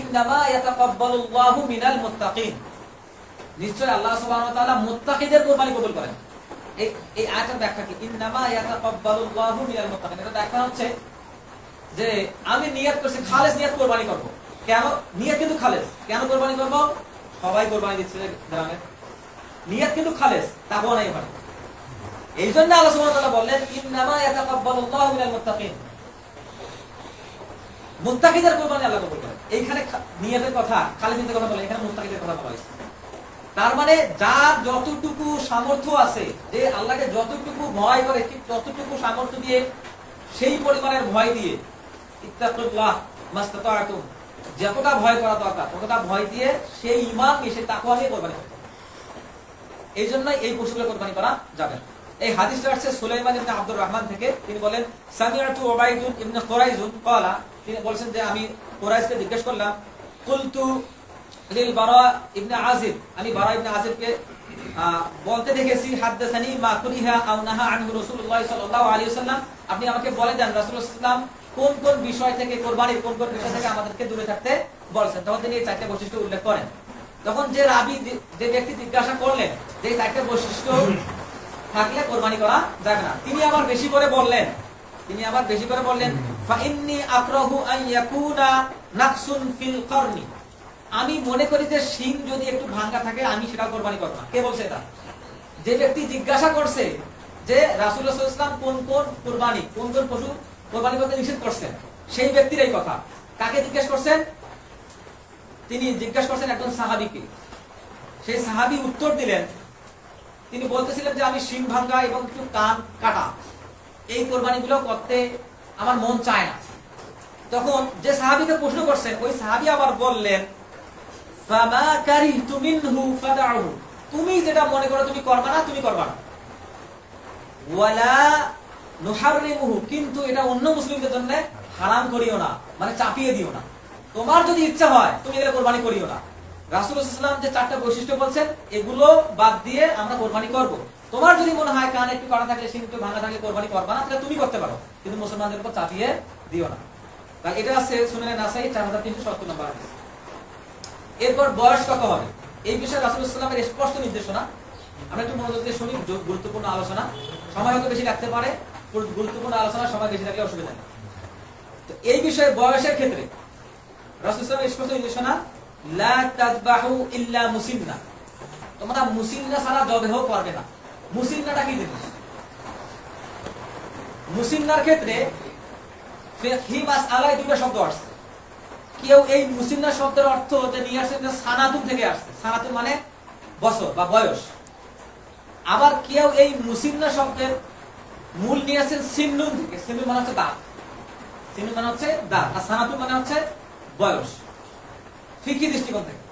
ইন্নামা ইয়াতাকাব্বালুল্লাহু মিনাল মুত্তাকিন, নিশ্চয় আল্লাহ সুবহানাহু ওয়া তাআলা মুত্তাকিদের কোরবানি কবুল করেন। এই আয়াতের ব্যাখ্যা কি? ইন্নামা ইয়াতাকাব্বালুল্লাহু মিনাল মুত্তাকিন, এটা ব্যাখ্যা হচ্ছে যে আমি নিয়ত করছি খালেস নিয়ত কোরবানি করব। কেন নিয়ত কিন্তু খালেস? কেন কোরবানি করব? সবাই কোরবানি দিচ্ছে গ্রামে, নিয়ত কিন্তু খালেস, তাকওয়া নাই ওখানে। এই জন্য আল্লাহ সুবহানাহু ওয়া তাআলা বললেন ইন্নামা ইয়াতাকাব্বালুল্লাহু মিনাল মুত্তাকিন, মুত্তাকিদের কোরবানি আল্লাহ কবুল করেন। এইখানে নিয়তের কথা, খালেসের কথা বলে, এখানে মুত্তাকিদের কথা বলা হয়েছে। তার মানে যার যতটুকু সামর্থ্য আছে, যে আল্লাহকে যতটুকু ভয় করে ঠিক ততটুকু সামর্থ্য দিয়ে, সেই পরিমাণের ভয় দিয়ে, ইত্তাকুল্লাহ মাস্তাতাতুম, যতটা ভয় করা দরকার ততটা ভয় দিয়ে সেই ঈমান নিয়ে, সেই তাকওয়া নিয়ে কোরবানি করতে হবে। এই জন্য এই পশুগুলো কোরবানি করা যাবে না। এই হাদিসটা আসছে সুলাইমান ইবনে আব্দুর রহমান থেকে। তিনি বলেন সামিআতু উবাইদুন ইবনে কুরাইজুন ক্বালা, তিনি বলেন যে আমি কুরাইশকে জিজ্ঞেস করলাম, কুলতু লিল বারা ইবনে আযিব, আমি বারা ইবনে আযিবকে বলতে দেখেছি হাদাসানি মা কুরিহা আও নাহা আনহু রাসূলুল্লাহ সাল্লাল্লাহু আলাইহি ওয়াসাল্লাম, আপনি আমাকে বলে দেন রাসূলুল্লাহ সাল্লাল্লাহু আলাইহি ওয়াসাল্লাম কোন কোন বিষয় থেকে, কোরবানির কোন কোন বিষয় থেকে আমাদেরকে দূরে থাকতে বলেছেন। তখন তিনি এই 4টা বৈশিষ্ট্য উল্লেখ করেন। তখন যে রাবী, যে ব্যক্তি জিজ্ঞাসা করলেন যে 4টা বৈশিষ্ট্য থাকলে কোরবানি করা যাবে না, তিনি আবার বেশি করে বললেন ফা ইন্নী আকরাহু আন ইয়াকুনা নাকসুন ফিল করনি, আমি মনে করি যে শিং যদি একটু ভাঙা থাকে আমি সেটা কোরবানি করব না। কে বলছে এটা? যে ব্যক্তি জিজ্ঞাসা করছে যে রাসূলুল্লাহ সাল্লাল্লাহু আলাইহি ওয়াসাল্লাম কোন কোন কোরবানি, কোন কোন পশু কোরবানি করতে নিষেধ করছেন, সেই ব্যক্তির এই কথা। কাকে জিজ্ঞেস করছেন? তিনি জিজ্ঞাসা করছেন একজন সাহাবীকে। সেই সাহাবী উত্তর দিলেন, তিনি বলতেছিলেন যে আমি শিং ভাঙা এবং একটু কান কাটা এই কোরবানিগুলো করতে আমার মন চায় না। তখন যে সাহাবীকে প্রশ্ন করছেন ওই সাহাবী আবার বললেন ফামা কারিহতু মিনহু ফাদআহু, তুমি যেটা মনে করো তুমি করবা না, তুমি করবা না। ওয়ালা নুহাররিমুহু, কিন্তু এটা অন্য মুসলিমদের জন্য হারাম করিও না, মানে চাপিয়ে দিও না। তোমার যদি ইচ্ছা হয় তুমি এগুলো কোরবানি করিও না। রাসূলুল্লাহ সাল্লাল্লাহু আলাইহি ওয়াসাল্লাম যে 4টা বৈশিষ্ট্য বলছেন এগুলো বাদ দিয়ে আমরা কোরবানি করব। তোমার যদি মনে হয় কান একটু কাটা থাকলে, শিং একটু ভাঙা থাকলে কোরবানি করবা না, তাহলে তুমি করতে পারো, কিন্তু মুসলমানদের উপর চাপিয়ে দিও না। তাহলে এটা আছে সুনানে নাসাই 4370 নম্বর হাদিস। এরপর বয়স কত হবে এই বিষয়ে রাসূলুল্লাহ সাল্লাল্লাহু আলাইহি ওয়াসাল্লামের স্পষ্ট নির্দেশনা। আমরা একটু মনোযোগ দিয়ে শুনি, গুরুত্বপূর্ণ আলোচনা। সময় হয়তো বেশি লাগতে পারে, গুরুত্বপূর্ণ আলোচনা সময় বেশি লাগলে অসুবিধা নেই। তো এই বিষয়ে বয়সের ক্ষেত্রে রাসূলুল্লাহ সাল্লাল্লাহু আলাইহি ওয়াসাল্লামের স্পষ্ট নির্দেশনা, লা তাযবাহু ইল্লা মুসিন্না, তোমরা মুসিন্না ছাড়া জবেহ করবে না। মুসিন্নাটা কি জিনিস? মুসিন্নার ক্ষেত্রে ফিকহি মাসআলায় দুটো শব্দ আসছে। কেউ এই মুসিন্না শব্দের অর্থ যে নিয়ে আসছে যে সানাতুন থেকে আসছে, সানাতুন মানে বছর বা বয়স। আবার কেউ এই মুসিন্না শব্দের মূল নিয়ে আসছেন সিন্নুন থেকে, সিন্নুন মানে হচ্ছে দাঁত। সিন্নুন মানে হচ্ছে দাঁত, আর সানাতুন মানে হচ্ছে বয়স, ফিকহি দৃষ্টিকোণ থেকে।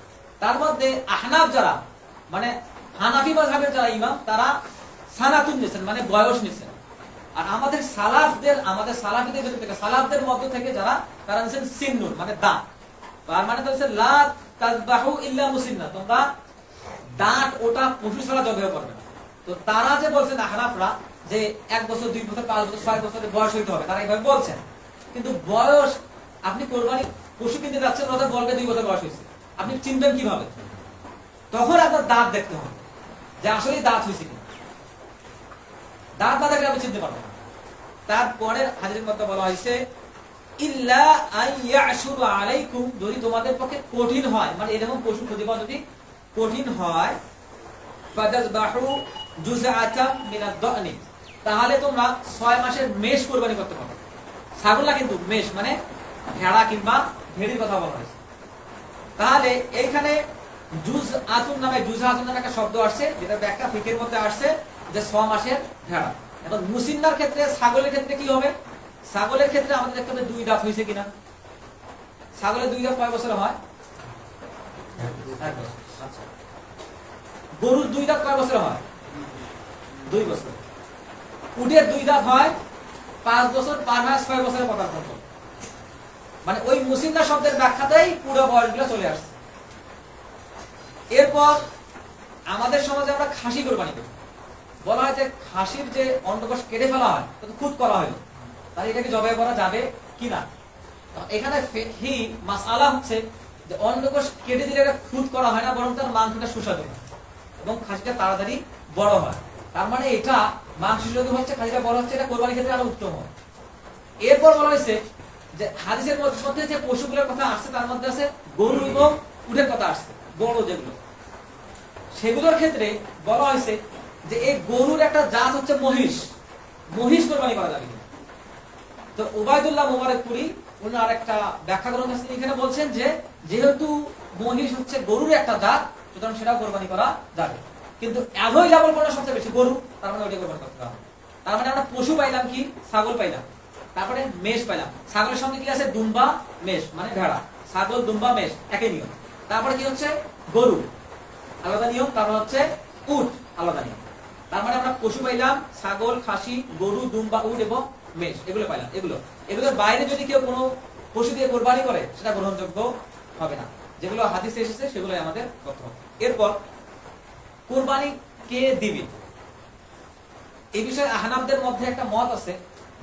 তার মধ্যে আহনাফ যারা, মানে হানাফি মাযহাবের যারা ইমাম, তারা সানাতুন নিছেন, মানে বয়স নিছেন। আর আমাদের সালাফিদের ভিতর থেকে, সালাফদের মধ্য থেকে যারা, তারা নিছেন সিন্নুন, মানে দাঁত। তার মানে হচ্ছে লা তাযবাহু ইল্লা মুসিন্না, তোমরা দাঁত ওটা পশু ছাড়া জবাই করবে না। তো তারা যে বলছেন আহনাফরা যে 1 বছর 2 বছর 5 বছর 6 বছরের বয়স হইতে হবে, তারা এইভাবে বলছেন। কিন্তু বয়স, আপনি কোরবানি পশু কিনতে যাচ্ছেন, ওদের বলবে 2 বছর বয়স হয়েছে, আপনি চিনবেন কিভাবে? তখন আপনার দাঁত দেখতে হবে যে আসলে দাঁত হয়েছে কিনা। দাঁত না দেখলে আপনি চিনতে পারবেন না। তারপরে হাদিসের মধ্যে বলা হয়েছে ইল্লা আইয়াশুরু আলাইকুম, যদি তোমাদের পক্ষে কঠিন হয়, মানে এরকম পশু খুঁজে পাওয়া যদি কঠিন হয়, ফাতাযবাহু জুযআতাম মিনাদ দানি, তাহলে তোমরা 6 মাসের মেষ কুরবানি করতে পারো। ছাগল না কিন্তু, মেষ মানে ভেড়া কিংবা ভেড়ির কথা বলা হয়েছে। তাহলে এইখানে জুযআতুন নামে একটা শব্দ আসছে, যেটা ব্যাখ্যা ফিকহের মধ্যে আসছে যে 6 মাসের ভেড়া। এখন মুসিন্নার ক্ষেত্রে, ছাগলের ক্ষেত্রে কি হবে? ছাগলের ক্ষেত্রে আমাদের দেখতে হবে 2 দাঁত হয়েছে কিনা। ছাগলের 2 দাঁত কয় বছরে হয়? 1 বছর। আচ্ছা, গরুর 2 দাঁত কয় বছরে হয়? 2 বছর। উটের 2 দাঁত হয় 5 বছর, 5 মাস 6 বছরে পদার্পণ করে। মানে ওই মুসিন্না শব্দের ব্যাখ্যাতেই পুরো বয়সগুলো চলে আসছে। এরপর আমাদের সমাজে আমরা খাসি কোরবানি করি। বলা হয় যে খাসির যে অন্ডকোষ কেটে ফেলা হয়, খুদ করা হয়, তাহলে এটাকে জবাই করা যাবে কিনা। এখানে ফিকহি মাসআলা হচ্ছে যে অন্ডকোষ কেটে দিলে এটা খুদ করা হয় না, বরং তার মাংসটা সুস্বাদু হয় এবং খাসিটা তাড়াতাড়ি বড় হয়। তার মানে এটা মাংস সুস্বাদু হচ্ছে, খাসিটা বড় হচ্ছে, এটা কোরবানির ক্ষেত্রে আরো উত্তম হয়। এরপর বলা হয়েছে যে হাদিসের মধ্যে যে পশুগুলোর কথা আসছে, তার মধ্যে আছে গরু এবং উটের কথা আসছে, বড় যেগুলো, সেগুলোর ক্ষেত্রে বলা হয়েছে যে এই গরুর একটা জাত হচ্ছে মহিষ, মহিষ কোরবানি করা যাবে। তো উবাইদুল্লাহ মুবারকপুরি উনি আরেকটা ব্যাখ্যা গ্রন্থ আছে, এখানে বলছেন যে যেহেতু মহিষ হচ্ছে গরুর একটা জাত, সুতরাং সেটা কোরবানি করা যাবে। কিন্তু অ্যাভয়েলেবল কোনটা সবচেয়ে বেশি? গরু, তার মানে ওইটা কোরবানি করতে হবে। তার মানে আমরা পশু পাইলাম কি? ছাগল পাইলাম, তারপরে মেষ পাইলাম। ছাগলের সঙ্গে কি আছে? দুম্বা, মেষ মানে ভেড়া। ছাগল, দুম্বা, মেষ একই নিয়ম। তারপরে কি হচ্ছে? গরু আলাদা নিয়ম, তারপর হচ্ছে উট আলাদা নিয়ম। তার মানে আমরা পশু পাইলাম ছাগল, খাসি, গরু, দুম্বা, উট এবং মেষ, এগুলো পাইলাম। এগুলোর বাইরে যদি কেউ কোনো পশু দিয়ে কোরবানি করে, সেটা গ্রহণযোগ্য হবে না। যেগুলো হাদিসে এসেছে সেগুলোই আমাদের করতে হবে। এরপর কোরবানি কে দিবে, এই বিষয়ে আহনাফদের মধ্যে একটা মত আছে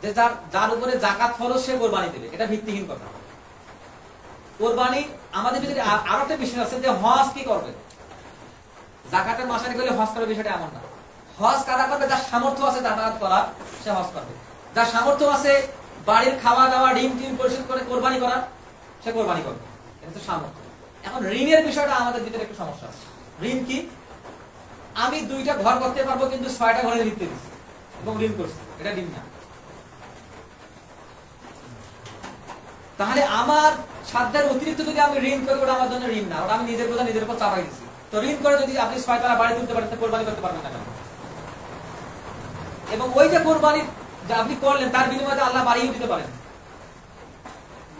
যে যার উপরে যাকাত ফরজ সে কোরবানি দেবে, এটা ভিত্তিহীন কথা। কোরবানি আমাদের ভিতরে আরো একটা বিষয় আছে যে হজ কি করবে। যাকাতের মাসারি করলে হজ করবে, বিষয়টা এমন না। হজ কারা করবে? যার সামর্থ্য আছে যাতায়াত করার, সে হজ করবে। যার সামর্থ্য আছে বাড়ির খাওয়া দাওয়া, ঋণ টিন পরিশোধ করে কোরবানি করার, সে কোরবানি করবে। এটা তো সামর্থ্য। এখন ঋণের বিষয়টা আমাদের ভিতরে একটু সমস্যা আছে। ঋণ কি? আমি 2টা ঘর করতে পারবো, কিন্তু 6টা ঘরে লিখতে দিচ্ছি এবং ঋণ করছি, এটা ঋণ না। তাহলে আমার সাধ্যের অতিরিক্ত যদি আমি ঋণ করি, ওটা আমার জন্য ঋণ না, ওটা আমি নিজের বোঝা নিজের উপর চাপাই দিচ্ছি। তো ঋণ করে যদি আপনি 6তলা বাড়ি তুলতে পারেন, কোরবানি করতে পারবেন না কেন? এবং ওই যে কোরবানি যা আপনি করলেন, তার বিনিময়ে আল্লাহ বাড়িয়ে দিতে পারেন।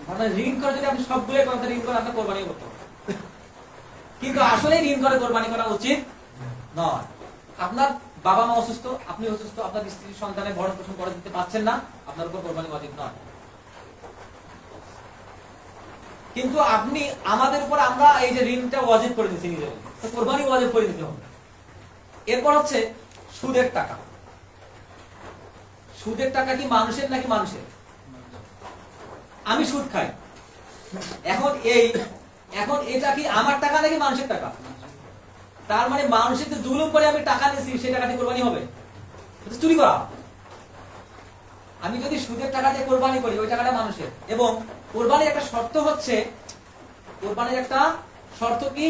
মানে ঋণ করে যদি আপনি সবগুলোই করেন, ঋণ করে আপনি কোরবানি করতে পারেন। কিন্তু আসলে ঋণ করে কোরবানি করা উচিত নয়। আপনার বাবা মা অসুস্থ, আপনি অসুস্থ, আপনার স্ত্রী সন্তানের ভরণ পোষণ করে দিতে পারছেন না, আপনার উপর কোরবানি ওয়াজিব নয়। কিন্তু আপনি আমাদের উপর আমরা এই যে ঋণটা ওয়াজিব করে দিচ্ছি নিজের, তো কোরবানি ওয়াজিব করে দিতে হবে। এরপর হচ্ছে সুদের টাকা। সুদের টাকা কি মানুষের নাকি মানুষের? আমি সুদ খাই, এখন এটা কি আমার টাকা নাকি মানুষের টাকা? তার মানে মানুষের যে জুলুম করে আমি টাকা নিয়েছি, সেই টাকাটি কোরবানি হবে? চুরি করা। আমি যদি সুদের টাকা দিয়ে কোরবানি করি, ওই টাকাটা মানুষের। এবং কোরবানির একটা শর্ত হচ্ছে, কোরবানির একটা শর্ত কি?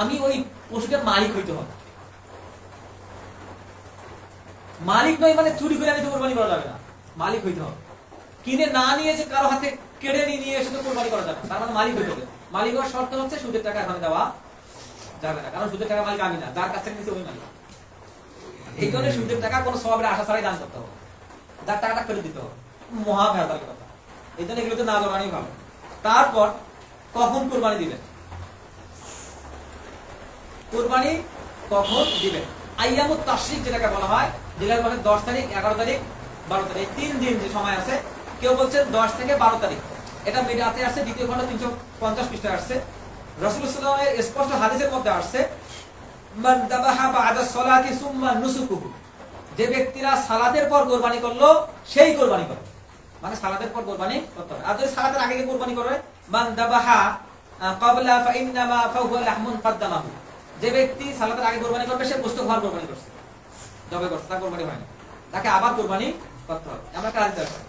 আমি ওই পশুটার মালিক হইতে হবে। মালিক নয় মানে চুরি করে আমি তো কোরবানি করা যাবে না, মালিক হইতে হবে। কিনে না নিয়ে যে কারো হাতে কেড়ে নিয়ে এসে তো কোরবানি করা যাবে না, তার মানে মালিক হইতে হবে। মালিক হওয়ার শর্ত হচ্ছে সুদের টাকা এখানে দেওয়া যাবে না, কারণ সুদের টাকা মালিক আমি না, যার কাছ থেকে নিচ্ছে ওই মালিক। এই কারণে সুদের টাকা কোনো সওয়াবের আশা ছাড়াই দান করতে হবে, যার টাকাটা ফেরত দিতে হবে। মহা ভেজাল কথা। এই জন্য এগুলোতে না জড়ানোই ভালো। তারপর কখন কোরবানি দিবেন? কোরবানি কখন দিবেন? আইয়ামুত তাশরিক যেটাকে বলা হয়, যেটাকে বলে 10 তারিখ, 11 তারিখ, 12 তারিখ, 3 দিন যে সময় আছে। কেউ বলছেন 10 থেকে 12 তারিখ। এটা মিরাতে আসছে, দ্বিতীয় খণ্ড 350 পৃষ্ঠায় আসছে। রাসূলুল্লাহ সাল্লাল্লাহু আলাইহি ওয়াসাল্লামের স্পষ্ট হাদিসের মধ্যে আসছে, মান দাবাহা বা'দা সলাতি সুম্মা নুসুকুহু, যে ব্যক্তিরা সালাতের পর কুরবানি করলো সেই কুরবানি করে। মানে সালাতের পর কুরবানি করতে হবে। আর যদি সালাতের আগে কুরবানি করে, মান দাবাহা ক্বাবলা ফা ইন্নামা ফাহুয়া লাহমুন কাদ্দামাহু, যে ব্যক্তি সালাতের আগে কুরবানি করবে সে গোশত খাওয়ার কুরবানি করছে, জবে করছে, তার কুরবানি হয় না, তাকে আবার কুরবানি করতে হবে। আমরা একটা হাদিস আছে,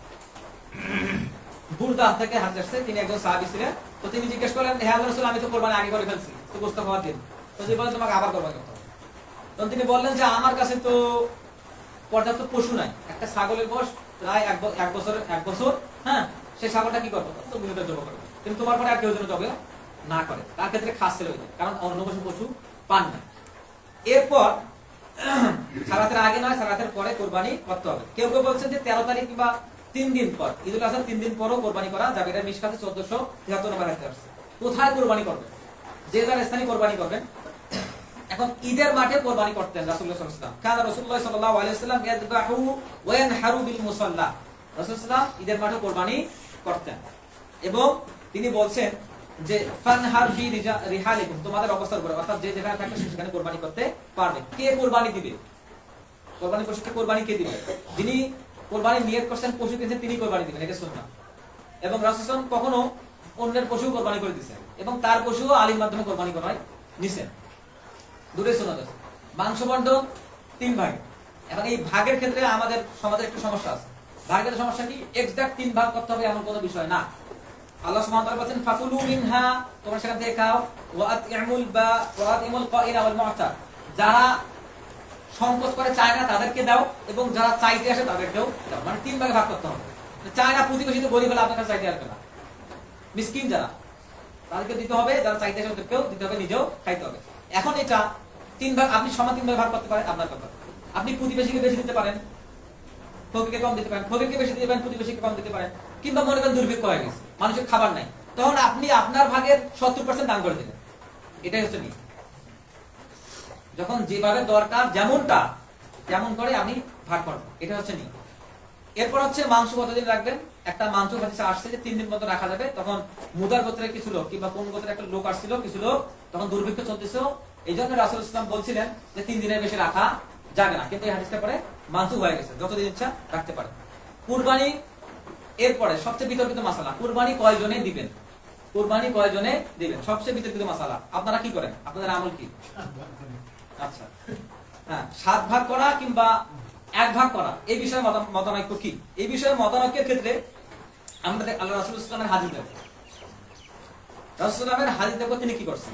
বুরদা থেকে হাদিস আসছে, তিনি একজন সাহাবী ছিলেন। তো তিনি জিজ্ঞেস করলেন, হে আল্লাহর রাসূল, আমি তো কুরবানি আগে করে ফেলছি, তো গোশত খাওয়ার দিন, তো তিনি বলেন তোমাকে আবার কুরবানি করতে হবে। তখন তিনি বললেন যে আমার কাছে তো পর্যাপ্ত পশু নাই, একটা ছাগলের গোশত প্রায় এক বছর, হ্যাঁ, সেই ছাগলটা কি করবো, তো মিনিটে জব করবে, কিন্তু তোমার পরে আর কেউ যেন জবে না করে, তার ক্ষেত্রে খাস ছেলে হইতে, কারণ অন্য পশু পান না। এরপর সালাতের আগে নয়, সালাতের পরে কোরবানি করতে হবে। কেউ কেউ বলছেন যে 13 তারিখ কিংবা 3 দিন পর, ঈদুল আজহার 3 দিন পরও কোরবানি করা যাবে। এটা মিশকাতে 1473 নম্বর হাদিসে আসছে। কোথায় কোরবানি করবেন? যে যার স্থানে কোরবানি করবেন। এখন ঈদের মাঠে কোরবানি করতেন রাসূলুল্লাহ সাল্লাল্লাহু আলাইহি ওয়াসাল্লাম। কানা রাসূলুল্লাহ সাল্লাল্লাহু আলাইহি ওয়াসাল্লাম ইয়াযবাহু ওয়া ইয়ানহারু বিল মুসাল্লা, রাসূলুল্লাহ ঈদের মাঠে কোরবানি করতেন। এবং তিনি বলছেন যে ফানহার ফি রিহালিকুম, তোমাদের অবস্থার উপরে, অর্থাৎ যে যেখানে থাকবে সেখানে কোরবানি করতে পারবে। কে কোরবানি দিবে? কোরবানি পশুকে কোরবানি কে দিবে? যিনি কোরবানি নিয়ত করছেন, পশু কিনছেন, তিনি কোরবানি দিবেন, এটা সুন্নাহ। এবং রাসূল কখনো অন্যের পশু কোরবানি করে দিয়েছেন এবং তার পশুও আলীর মাধ্যমে কোরবানি করায় নিছেন। দূরে সুন্নাত আছে। মাংস বন্টন 3 ভাগ। এখন এই ভাগের ক্ষেত্রে আমাদের সমাজের একটু সমস্যা আছে। ভাগের সমস্যা কি? এক্সাক্ট 3 ভাগ করতে হবে এমন কোনো বিষয় না। আল্লাহ সুবহানাহু ওয়া তাআলা বলেন ফাকুলু মিনহা, তোমরা সেখান থেকে খাও, ওয়া আতিমুল কাইনা ওয়াল মু'তার, যারা সংকোচ করে চায় না তাদেরকে দাও এবং যারা চাইতে আসে তাদেরকেও দাও। মানে 3 ভাগে ভাগ করতে হবে। চায় না প্রতিবেশী তো গরিব হলে আপনার কাছে চাইতে আসবে না, মিসকিন যারা, তাদেরকে দিতে হবে, যারা চাইতে আসে ওদেরকেও দিতে হবে, নিজেও খাইতে হবে। এখন এটা 3 ভাগ, আপনি সমান 3 ভাগে ভাগ করতে পারেন আপনার কথা। আপনি প্রতিবেশীকে বেশি দিতে পারেন, ফকিরকে কম দিতে পারেন, ফকিরকে বেশি দিতে পারেন, প্রতিবেশীকে কম দিতে পারেন। কিংবা মনে করেন দুর্ভিক্ষ হয়ে গেছে, মানুষের খাবার নাই, তখন আপনি আপনার ভাগের 70% দান করে দিলেন। এটাই হচ্ছে নিয়ম। যখন যেভাবে দরকার যেমনটা তেমন করে আমি ভাগ করবো, এটা হচ্ছে নিয়ম। এরপর হচ্ছে মাংস কতদিন রাখবেন? একটা মাংস হাদিসে আসছে যে 3 দিন মতো রাখা যাবে। তখন মুদার গোত্রের কিছু লোক কিংবা কোন গোত্রের একটা লোক আসছিল, কিছু লোক, তখন দুর্ভিক্ষ চলতেছিল। এই জন্য রাসূল ইসলাম বলছিলেন যে 3 দিনের বেশি রাখা যাবে না, কিন্তু এই হাদিসটা পরে মানসুখ হয়ে গেছে, যতদিন ইচ্ছা রাখতে পারে। কুরবানি এরপরে সবচেয়ে বিতর্কিত মাসালা, কুরবানি কয়জনে দিবেন? কুরবানি কয়জনে দিবেন সবচেয়ে বিতর্কিত মাসালা। আপনারা কি করেন? আপনাদের আমল কি? আচ্ছা, হ্যাঁ, 7 ভাগ করা কিংবা 1 ভাগ করা, এই বিষয়ে মতানৈক্য কি? এই বিষয়ে মতানৈক্যের ক্ষেত্রে আমাদের আল্লাহ রাসূল সাল্লাল্লাহু আলাইহি ওয়াসাল্লামের হাদিস দেখো। রাসূল সাল্লাল্লাহু আলাইহি ওয়াসাল্লামের হাদিস দেখো তিনি কি করছেন।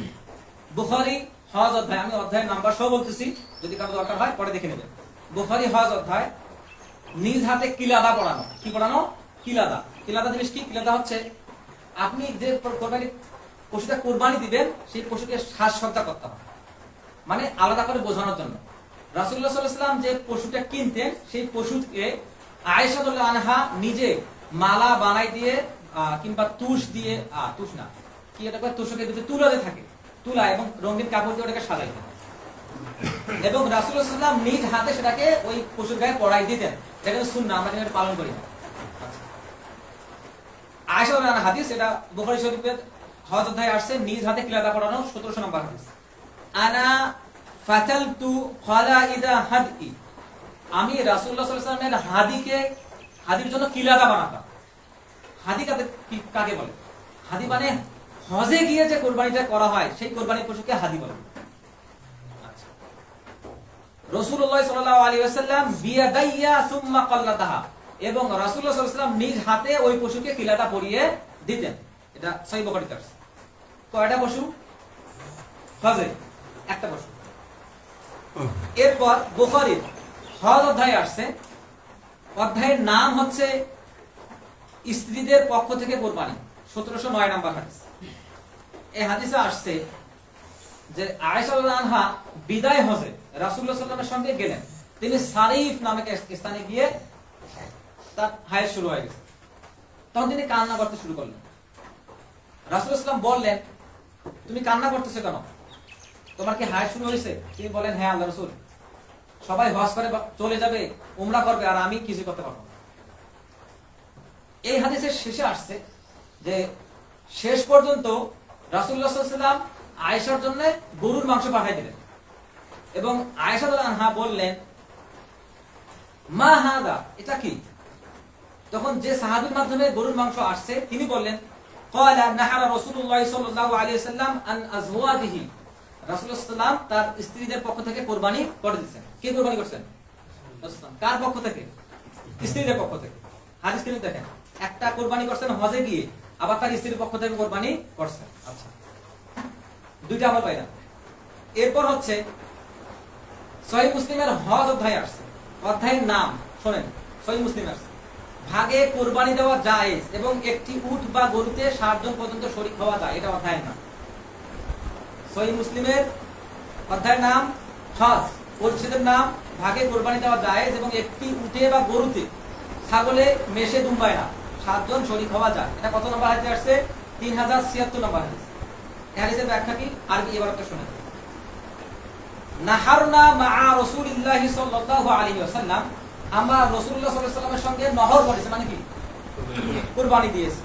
বুখারী হজ অধ্যায়, আমি অধ্যায়ের নাম্বার সহ বলতেছি, যদি কারো দরকার হয় পরে দেখে নেবেন। বুখারী হজ অধ্যায়, নিজ হাতে কিলাদা পড়ানো। কি পড়ানো? কিলাদা। কিলাদা জিনিস কি? কিলাদা হচ্ছে আপনি যে কোরবানি পশুটা কোরবানি দিবেন সেই পশুকে সাজসজ্জা করতে হবে, মানে আলাদা করে বোঝানোর জন্য। রাসূলুল্লাহ সাল্লাল্লাহু আলাইহি ওয়াসাল্লাম যে পশুটা কিনতেন সেই পশুকে আয়েশা রাদিয়াল্লাহু আনহা নিজে মালা বানাই দিয়ে কিংবা তুষ দিয়ে, তুষ না কি এটা করে, তুষকে যদি তুলাতে থাকে, তুলা এবং রঙিন কাপড় দিয়ে ওটাকে সাজাইতেন এবং রাসূলুল্লাহ সাল্লাল্লাহু আলাইহি ওয়াসাল্লাম নিজ হাতে সেটাকে ওই পশুর গায়ে পরাই দিতেন। এটা কিন্তু সুন্নাহ, আমরা এটা পালন করি না। আয়েশা রাদিয়াল্লাহু আনহা হাদিস, এটা বুখারী শরীফের হজ অধ্যায়ে আসছে, নিজ হাতে কিলাদা পড়ানো, 1700 নম্বর হাদিস। আনা ফাতালতু খালাইদা হাদি, আমি রাসূলুল্লাহ সাল্লাল্লাহু আলাইহি ওয়াসাল্লামের হাদির জন্য কিলাদা বানাতাম। হাদি কাকে বলে? হাদি মানে হজে গিয়ে যে কুরবানিটা করা হয় সেই কুরবানির পশুকে হাদি বলে। আচ্ছা, রাসূলুল্লাহ সাল্লাল্লাহু আলাইহি ওয়াসাল্লাম বিয়াদাইয়া সুম্মা কাল্লাতাহা, এবং রাসূলুল্লাহ সাল্লাল্লাহু আলাইহি ওয়াসাল্লাম নিজ হাতে ওই পশুকে কিলাদা পরিয়ে দিতেন। এটা সহিহ বুখারীতে আছে। কয়টা পশু? হজে একটা পশু। এরপর বুখারীর হজ অধ্যায় আসছে, অধ্যায়ের নাম হচ্ছে স্ত্রীদের পক্ষ থেকে কুরবানি, 1709 নম্বর হাদিস। এই হাদিসে আসছে যে আয়েশা রাদিয়াল্লাহু আনহা বিদায় হজে রাসূলুল্লাহ সাল্লাল্লাহু আলাইহি ওয়াসাল্লামের সঙ্গে গেলেন। তিনি সারিফ নামক স্থানে গিয়ে তার হায়েজ শুরু হয়ে গেছে। তখন তিনি কান্না করতে শুরু করলেন। রাসূলুল্লাহ সাল্লাল্লাহু আলাইহি ওয়াসাল্লাম বললেন, তুমি কান্না করতেছো কেন? তোমার কি হায় শুরু হয়েছে? তিনি বলেন, হ্যাঁ আল্লাহ রাসূল, সবাই হজ করে চলে যাবে, উমরা করবে, আর আমি কিছু করতে পারবো না। এই হাদিসের শেষে আসছে যে শেষ পর্যন্ত রাসূলুল্লাহ সাল্লাল্লাহু আলাইহি ওয়াসাল্লাম আয়েশার জন্য গরুর মাংস পাঠিয়ে দিলেন এবং আয়েশা রাদিয়াল্লাহু আনহা বললেন, মা হাদা, এটা কি? তখন যে সাহাবীর মাধ্যমে গরুর মাংস আসছে তিনি বললেন, ক্বালা নাহারা রাসূলুল্লাহ সাল্লাল্লাহু আলাইহি ওয়াসাল্লাম আন আজওয়াজিহি, রাসূলুল্লাহ সাল্লাল্লাহু আলাইহি ওয়াসাল্লাম তার স্ত্রীদের পক্ষ থেকে কুরবানি করে দিয়েছেন। কে কুরবানি করছেন? রাসূলুল্লাহ। কার পক্ষ থেকে? স্ত্রীদের পক্ষ থেকে। হাদিস কিন্তু দেখেন, একটা কুরবানি করছেন হজে গিয়ে, আবার তার স্ত্রীর পক্ষ থেকে কুরবানি করছেন। আচ্ছা, দুইটা আমল পাইলাম। এরপর হচ্ছে সহিহ মুসলিমের হজ অধ্যায় আসছে। অধ্যায়ের নাম শোনেন, সহিহ মুসলিম আসছে, ভাগে কুরবানি দেওয়া জায়েজ এবং একটি উট বা গরুতে 60 জন পর্যন্ত শরীক হওয়া যায়, এটা অধ্যায়ের নাম। সহিহ মুসলিমের অধ্যায়ের নাম হজ, পরিচ্ছেদের নাম ভাগে কুরবানি দেওয়া জায়েজ এবং একটি উটে বা গরুতে, ছাগলে, মেষে, দুম্বায় না 7 জন শরীক হওয়া যায়। এটা কত নম্বর হাদিসে আসছে? 3076 নম্বর হাদিস। এই হাদিসের ব্যাখ্যা কি? আরবি ইবারতটা শুনেন। নাহারনা মা'a রাসূলিল্লাহি সাল্লাল্লাহু আলাইহি ওয়াসাল্লাম, আমরা রাসূলুল্লাহ সাল্লাল্লাহু আলাইহি ওয়াসাল্লামের সঙ্গে নহর করেছি, মানে কি? কুরবানি দিয়েছি।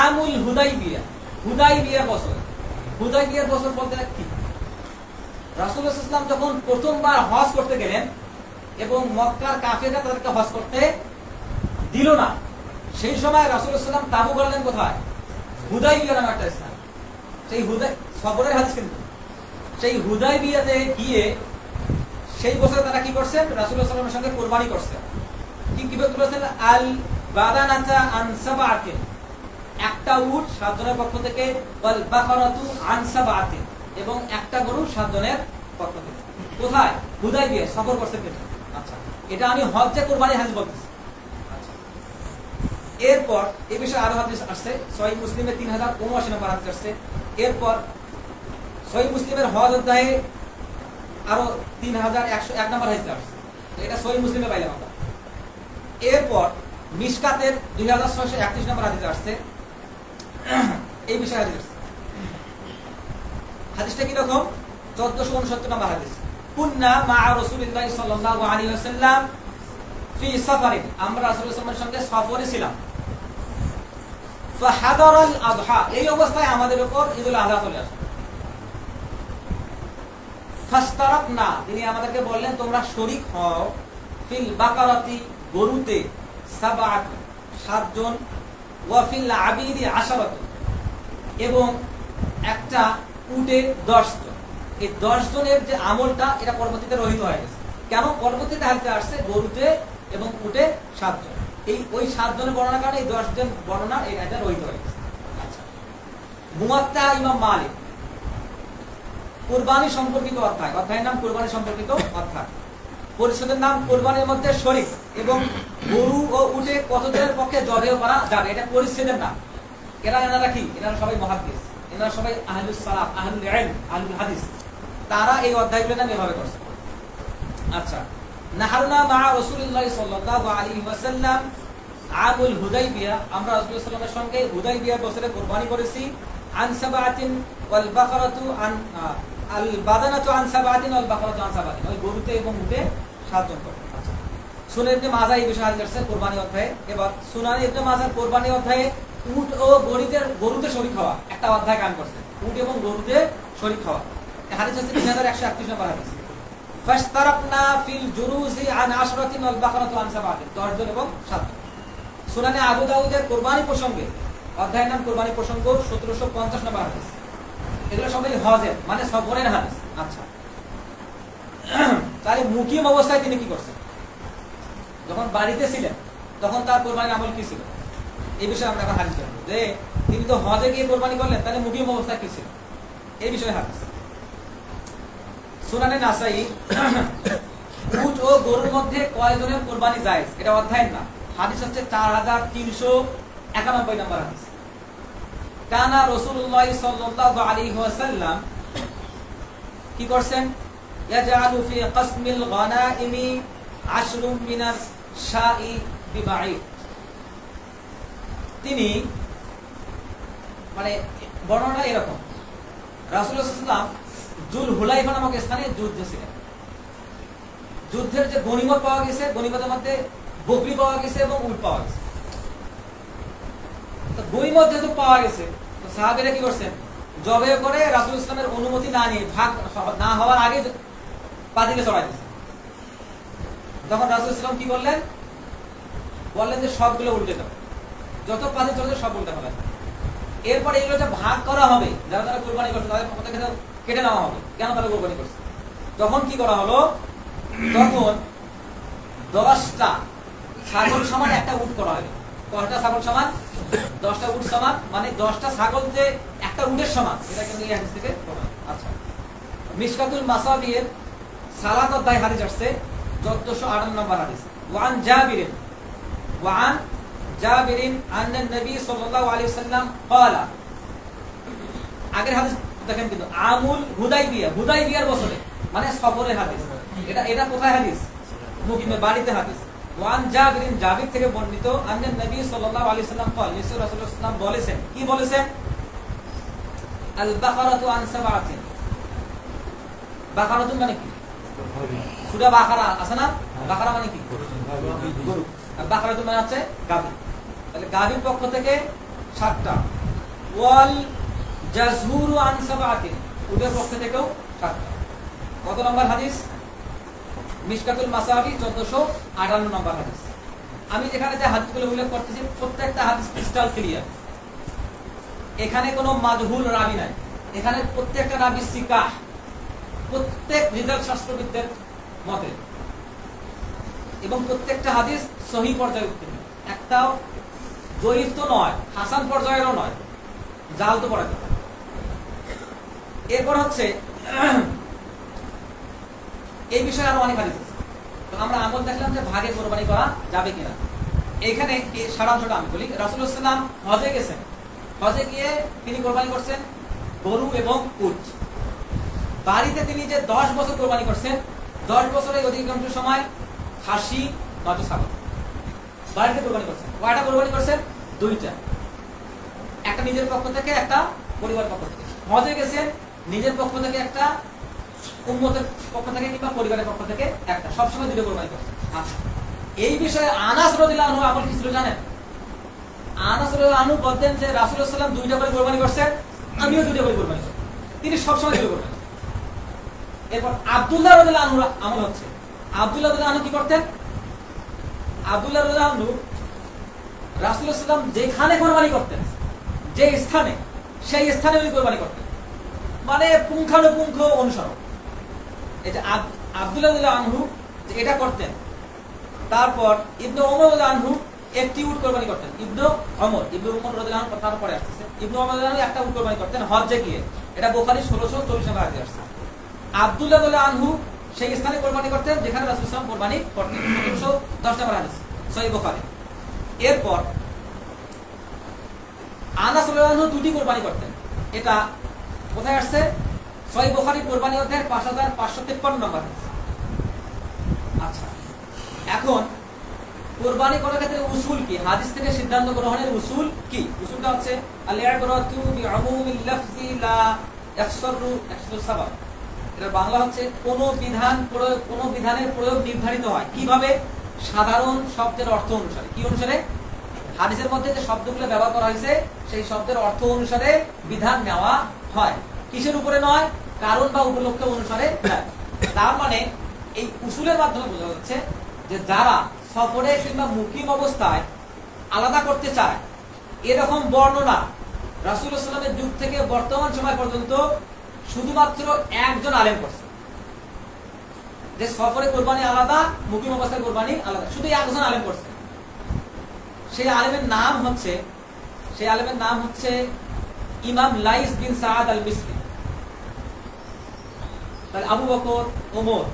আমুল হুদাইবিয়া, হুদাইবিয়ার বছর। হুদাইবিয়ার বছর বলতে কি? রাসূলুল্লাহ সাল্লাল্লাহু আলাইহি ওয়াসাল্লাম যখন প্রথমবার হজ করতে গেলেন এবং মক্কার কাফেররা তাদেরকে হজ করতে দিল না, সেই সময় রাসূলুল্লাহ সাল্লাল্লাহু আলাইহি ওয়াসাল্লাম তাবু করলেন কোথায়? হুদাইবিয়া নামে একটা স্থান। সেই সফরের হাদিস কিন্তু, সেই হুদাইবিয়াতে গিয়ে সেই বছর তারা কি করছেন? রাসূলুল্লাহ সাল্লাল্লাহু আলাইহি ওয়াসাল্লামের সঙ্গে কুরবানি করছেন। কিভাবে করেছেন? আল বাদানাতা আন সাবআতিন, একটা উট 7 জনের পক্ষ থেকে, ওয়াল বাকারাতু আন সাবআতিন, এবং একটা গরু 7 জনের পক্ষ থেকে। কোথায়? হুদাইবিয়া সফর করছেন কিন্তু। আচ্ছা, এটা আমি হজ্জে কুরবানির হাদিস বলতেছি। আচ্ছা, এরপর এই বিষয়ে আরো হাদিস আসছে, সহিহ মুসলিমে 3079 নম্বর হাদিস আসছে। এরপর সহিহ মুসলিমের হজ অধ্যায়ে আরো 3101 নম্বর হাদিস আসছে। এটা সহিহ মুসলিমে পাইলাম আমরা। এরপর মিশকাতের 2631 নম্বর হাদিস আসছে, এই বিষয়ে হাদিস আসছে। হাদিসটা কি রকম? 1469 নম্বর হাদিস। কুন্না মা'a রাসূলিল্লাহি সাল্লাল্লাহু আলাইহি ওয়াসাল্লাম ফি সাফারিন, আমরা রাসূলুল্লাহ সাল্লাল্লাহু আলাইহি ওয়াসাল্লামের সঙ্গে সফরে ছিলাম। ফাহাদারাল আযহা, এই অবস্থায় আমাদের উপর ঈদুল আযহা চলে আসে। ফাস্তারাকনা, তিনি আমাদেরকে বললেন তোমরা শরীক হও, ফিল বাকারাতি, গরুতে, সাবআত 7 জন, ওয়া ফিল আবিদি 10, এবং একটা উটে 10 জন। এই 10 জনের যে আমলটা, এটা পরবর্তীতে রহিত হয়ে গেছে। কেন? পরবর্তীতে হাদিসে আসছে গরুতে এবং উটে 7 জন। ওই 7 জনের বর্ণনার কারণে এই 10 জন বর্ণনা এটা রহিত হয়ে গেছে। আচ্ছা, মুওয়াত্তা ইমাম মালিক, কুরবানি সম্পর্কিত অধ্যায়, অধ্যায়ের নাম কুরবানি সম্পর্কিত অধ্যায়। পরিচ্ছেদের নাম কুরবানির মধ্যে শরীক এবং গরু ও উটে কতজনের পক্ষে জবেহ করা যাবে, এটা পরিচ্ছেদের নাম। এনারা কি? এনারা সবাই মুহাদ্দিস, এনারা সবাই আহলুস সালাফ, আহলুল ইলম, আহলুল হাদিস। তারা এই অধ্যায়গুলোর নাম এভাবে করছে। আচ্ছা, নাহারনা মা'a রাসূলিল্লাহি সাল্লাল্লাহু আলাইহি ওয়াসাল্লাম আমুল হুদাইবিয়া, আমরা রাসূলুল্লাহ সাল্লাল্লাহু আলাইহি ওয়াসাল্লামের সঙ্গে হুদাইবিয়ার বছরে কুরবানি করেছি। আন সাবআতিন ওয়াল বাকারাতু আন আল বাদানাতু আন সাবআতিন ওয়াল বাকারাতু আন সাবআতিন, ওই গরুতে এবং উটে 7 জন করে। আচ্ছা, সুনান ইবনে মাজাহ এই বিষয়ে হাদিস আছে কুরবানি অধ্যায়ে। এবার সুনান ইবনে মাজাহ কুরবানি অধ্যায়ে উট ও গরুতে শরীক হওয়া একটা অধ্যায় কাম করছে, উট এবং গরুতে শরীক হওয়া। এই হাদিস হচ্ছে 3138 নম্বর হাদিস। ফাস্তারাকনা ফিল জুরুজি আন 10 ওয়াল বাকারাতু আন সাবআতিন, 10 জন এবং 7 জন। সুনানে আবু দাউদের কুরবানি প্রসঙ্গে অধ্যায়ের নাম কুরবানি প্রসঙ্গ, 1750 নম্বর হাদিস। এগুলো সবাই হজের মানে সফরের হাদিস। আচ্ছা, তাহলে মুকিম অবস্থায় তিনি কি করছেন? যখন বাড়িতে ছিলেন তখন তার কুরবানির আমল কি ছিল, এই বিষয়ে আমরা এখন হাদিস জানবো। যে তিনি তো হজে গিয়ে কুরবানি করলেন, তাহলে মুকিম অবস্থায় কি ছিল, এই বিষয়ে হাদিস। সুনানে নাসাই উট ও গরুর মধ্যে কয়জনের কুরবানি জায়েজ, এটা অধ্যায়ের নাম। হাদিস হচ্ছে 4391 নম্বর হাদিস। কানা রাসূলুল্লাহ সাল্লাল্লাহু আলাইহি ওয়াসাল্লাম কি করছেন? ইয়াজআলু ফি কাসমিল গানাইমি 10 মিনাস শাই বিবাঈর, তিনি মানে বর্ণনা এরকম, রাসূলুল্লাহ সাল্লাল্লাহু আলাইহি ওয়াসাল্লাম জুল হুলাইফা নামক স্থানে যুদ্ধে ছিলেন। যুদ্ধের যে গনিমত পাওয়া গেছে, গনিমতের মধ্যে বকরি পাওয়া গেছে এবং উট পাওয়া গেছে। তো গনিমত যেহেতু পাওয়া গেছে, তো সাহাবীরা কি করছেন, জবে করে রাসূলুল্লাহ ইসলামের অনুমতি না নিয়ে, ভাগ না হওয়ার আগে পাতিলে চড়াই দিয়েছে। তখন রাসূলুল্লাহ ইসলাম কি করলেন, বললেন যে সবগুলো উল্টে দাও, যত পাতিল চলছে সব উল্টে হবে। এরপরে এগুলো যে ভাগ করা হবে, যারা যারা কুরবানি করছে তাদের পক্ষ থেকে কেটে নেওয়া হবে। কেন তারা কুরবানি করছে? তখন কি করা হলো, তখন 10টা ছাগল সমান একটা উট করা হবে। কয়টা ছাগল সমান? 10টা উট সমান, মানে 10টা ছাগল যে একটা উটের সমান, এটা কিন্তু এই হাদিস থেকে বলা। আচ্ছা, মিশকাতুল মাসাবির সালাত অধ্যায় হাদিস আসছে 1458 নম্বর হাদিস। ওয়ান জাবিরিন আন্না নবী সাল্লাল্লাহু আলাইহি ওয়াসাল্লাম قال, আগের হাদিস দেখেন কিন্তু আমুল হুদাইবিয়ার বছরে, মানে সফরের হাদিস। এটা কোথায় হাদিস? মুকিমে বাড়িতে হাদিস। ওয়ান জাবিরিন, জাবির থেকে বর্ণিত, আন্না নবী সাল্লাল্লাহু আলাইহি ওয়াসাল্লাম قال, রাসূলুল্লাহ সাল্লাল্লাহু আলাইহি ওয়াসাল্লাম বলেছেন, কি বলেছেন? আল বাকারাতু আন সাবআতিন। বাকারাতু মানে কি? সূরা বাকারা আছে না? বাকারা মানে কি? গরু। আর বাকারাতু মানে হচ্ছে গাভী। তাহলে গাভীর পক্ষ থেকে 7টা। ওয়াল জাজহুরু আন সাবআতিন, উটের পক্ষ থেকেও 7টা। কত নম্বর হাদিস? মিশকাতুল মাসাবি 1458 নম্বর হাদিস। আমি যেখানে যে হাদিসগুলো উল্লেখ করতেছি প্রত্যেকটা হাদিস ক্রিস্টাল ক্লিয়ার। এখানে কোনো মাজহুল রাবি নাই, এখানে প্রত্যেকটা রাবি সিকাহ, প্রত্যেক রিজাল শাস্ত্রবিদদের মতে, এবং প্রত্যেকটা হাদিস সহিহ পর্যায়ে উত্তীর্ণ। একটাও জয়ীফ তো নয়, হাসান পর্যায়েরও নয়, জাল তো পড়াতে। এরপর হচ্ছে এই বিষয়ে আরো অনেক হাদিস আছে। তো আমরা আমল দেখলাম যে ভাগে কোরবানি করা যাবে কিনা। এইখানে সারাংশটা আমি বলি। রাসূলুল্লাহ সাল্লাল্লাহু আলাইহি ওয়াসাল্লাম হজে গেছেন, হজে গিয়ে তিনি কোরবানি করছেন গরু এবং উট। বাড়িতে তিনি যে 10 বছর কোরবানি করছেন, 10 বছরের অধিকাংশ সময় খাসি নয়তো ছাগল বাড়িতে কোরবানি করছেন। কয়টা কোরবানি করছেন? 2টা, একটা নিজের পক্ষ থেকে, একটা পরিবারের পক্ষ থেকে। হজে গেছেন, নিজের পক্ষ থেকে একটা, উম্মতের পক্ষ থেকে কিংবা পরিবারের পক্ষ থেকে একটা, সবসময় 2টা কোরবানি করছেন। আচ্ছা, এই বিষয়ে আনাস রাদিয়াল্লাহু আনহু আমল কি ছিল জানেন? আনাস রাদিয়াল্লাহু আনহু বলতেন যে রাসূলুল্লাহ সাল্লাল্লাহু আলাইহি ওয়াসাল্লাম 2টা করে কোরবানি করছেন, আমিও 2টা করে কোরবানি করব। তিনি সবসময় 2টা কোরবানি। এরপর আব্দুল্লাহ রাদিয়াল্লাহু আনহু আমল হচ্ছে, আব্দুল্লাহ রাদিয়াল্লাহু আনহু কি করতেন? আব্দুল্লাহ রাদিয়াল্লাহু আনহু রাসূলুল্লাহ সাল্লাল্লাহু আলাইহি ওয়াসাল্লাম যেখানে কোরবানি করতেন, যে স্থানে, সেই স্থানে উনি কোরবানি করতেন, মানে পুঙ্খানুপুঙ্খ অনুসরণ। এই যে আব্দুল্লাহ রাদিয়াল্লাহু আনহু যে এটা করতেন। তারপর ইবনে ওমর রাদিয়াল্লাহু আনহু একটি উট কোরবানি করতেন। ইবনে ওমর রাদিয়াল্লাহু আনহু তার পরে আসছে। ইবনে ওমর রাদিয়াল্লাহু আনহু একটা উট কোরবানি করতেন হজ্জে গিয়ে, এটা বুখারী 1640 নম্বর হাদিসে আসছে। আব্দুল্লাহ রাদিয়াল্লাহু আনহু সেই স্থানে কোরবানি করতেন যেখানে রাসূলুল্লাহ সাল্লাল্লাহু আলাইহি ওয়াসাল্লাম কোরবানি করতেন, 1710 নম্বর হাদিস সহিহ বুখারী। এরপর আনাস রাদিয়াল্লাহু আনহু 2টি কোরবানি করতেন। এটা কোথায় আসছে? সহিহ বুখারী কোরবানি অধ্যায়ের 5553 নম্বর হাদিস। আচ্ছা, এখন কোরবানি করার ক্ষেত্রে উসুল কি? হাদিস থেকে সিদ্ধান্ত গ্রহণের উসুল কি? উসুলটা হচ্ছে আল ইবরাতু বিউমুমিল লাফজি লা ইয়াকসুরু সাবাব। এর বাংলা হচ্ছে কোন বিধানের প্রয়োগ নির্ধারিত হয় কিভাবে? সাধারণ শব্দের অর্থ অনুসারে। কি অনুসারে? হাদিসের মধ্যে যে শব্দগুলো ব্যবহার করা হয়েছে সেই শব্দের অর্থ অনুসারে বিধান নেওয়া হয়, কিসের উপরে নয়? কারণ বা উপলক্ষ অনুসারে। তার মানে এই উসুলের মাধ্যমে বোঝা যাচ্ছে যে যারা সফরে কিংবা মুকিম অবস্থায় আলাদা করতে চায়, এরকম বর্ণনা রাসূলুল্লাহ সাল্লাল্লাহু আলাইহি ওয়াসাল্লামের যুগ থেকে বর্তমান সময় পর্যন্ত শুধুমাত্র একজন আলেম করছে, যে সফরে কোরবানি আলাদা, মুকিম অবস্থায় কোরবানি আলাদা, শুধু একজন আলেম করছে। সেই আলেমের নাম হচ্ছে ইমাম লাইস বিন সাআদ আল মিসরি। তাহলে আবু বকর, ওমর,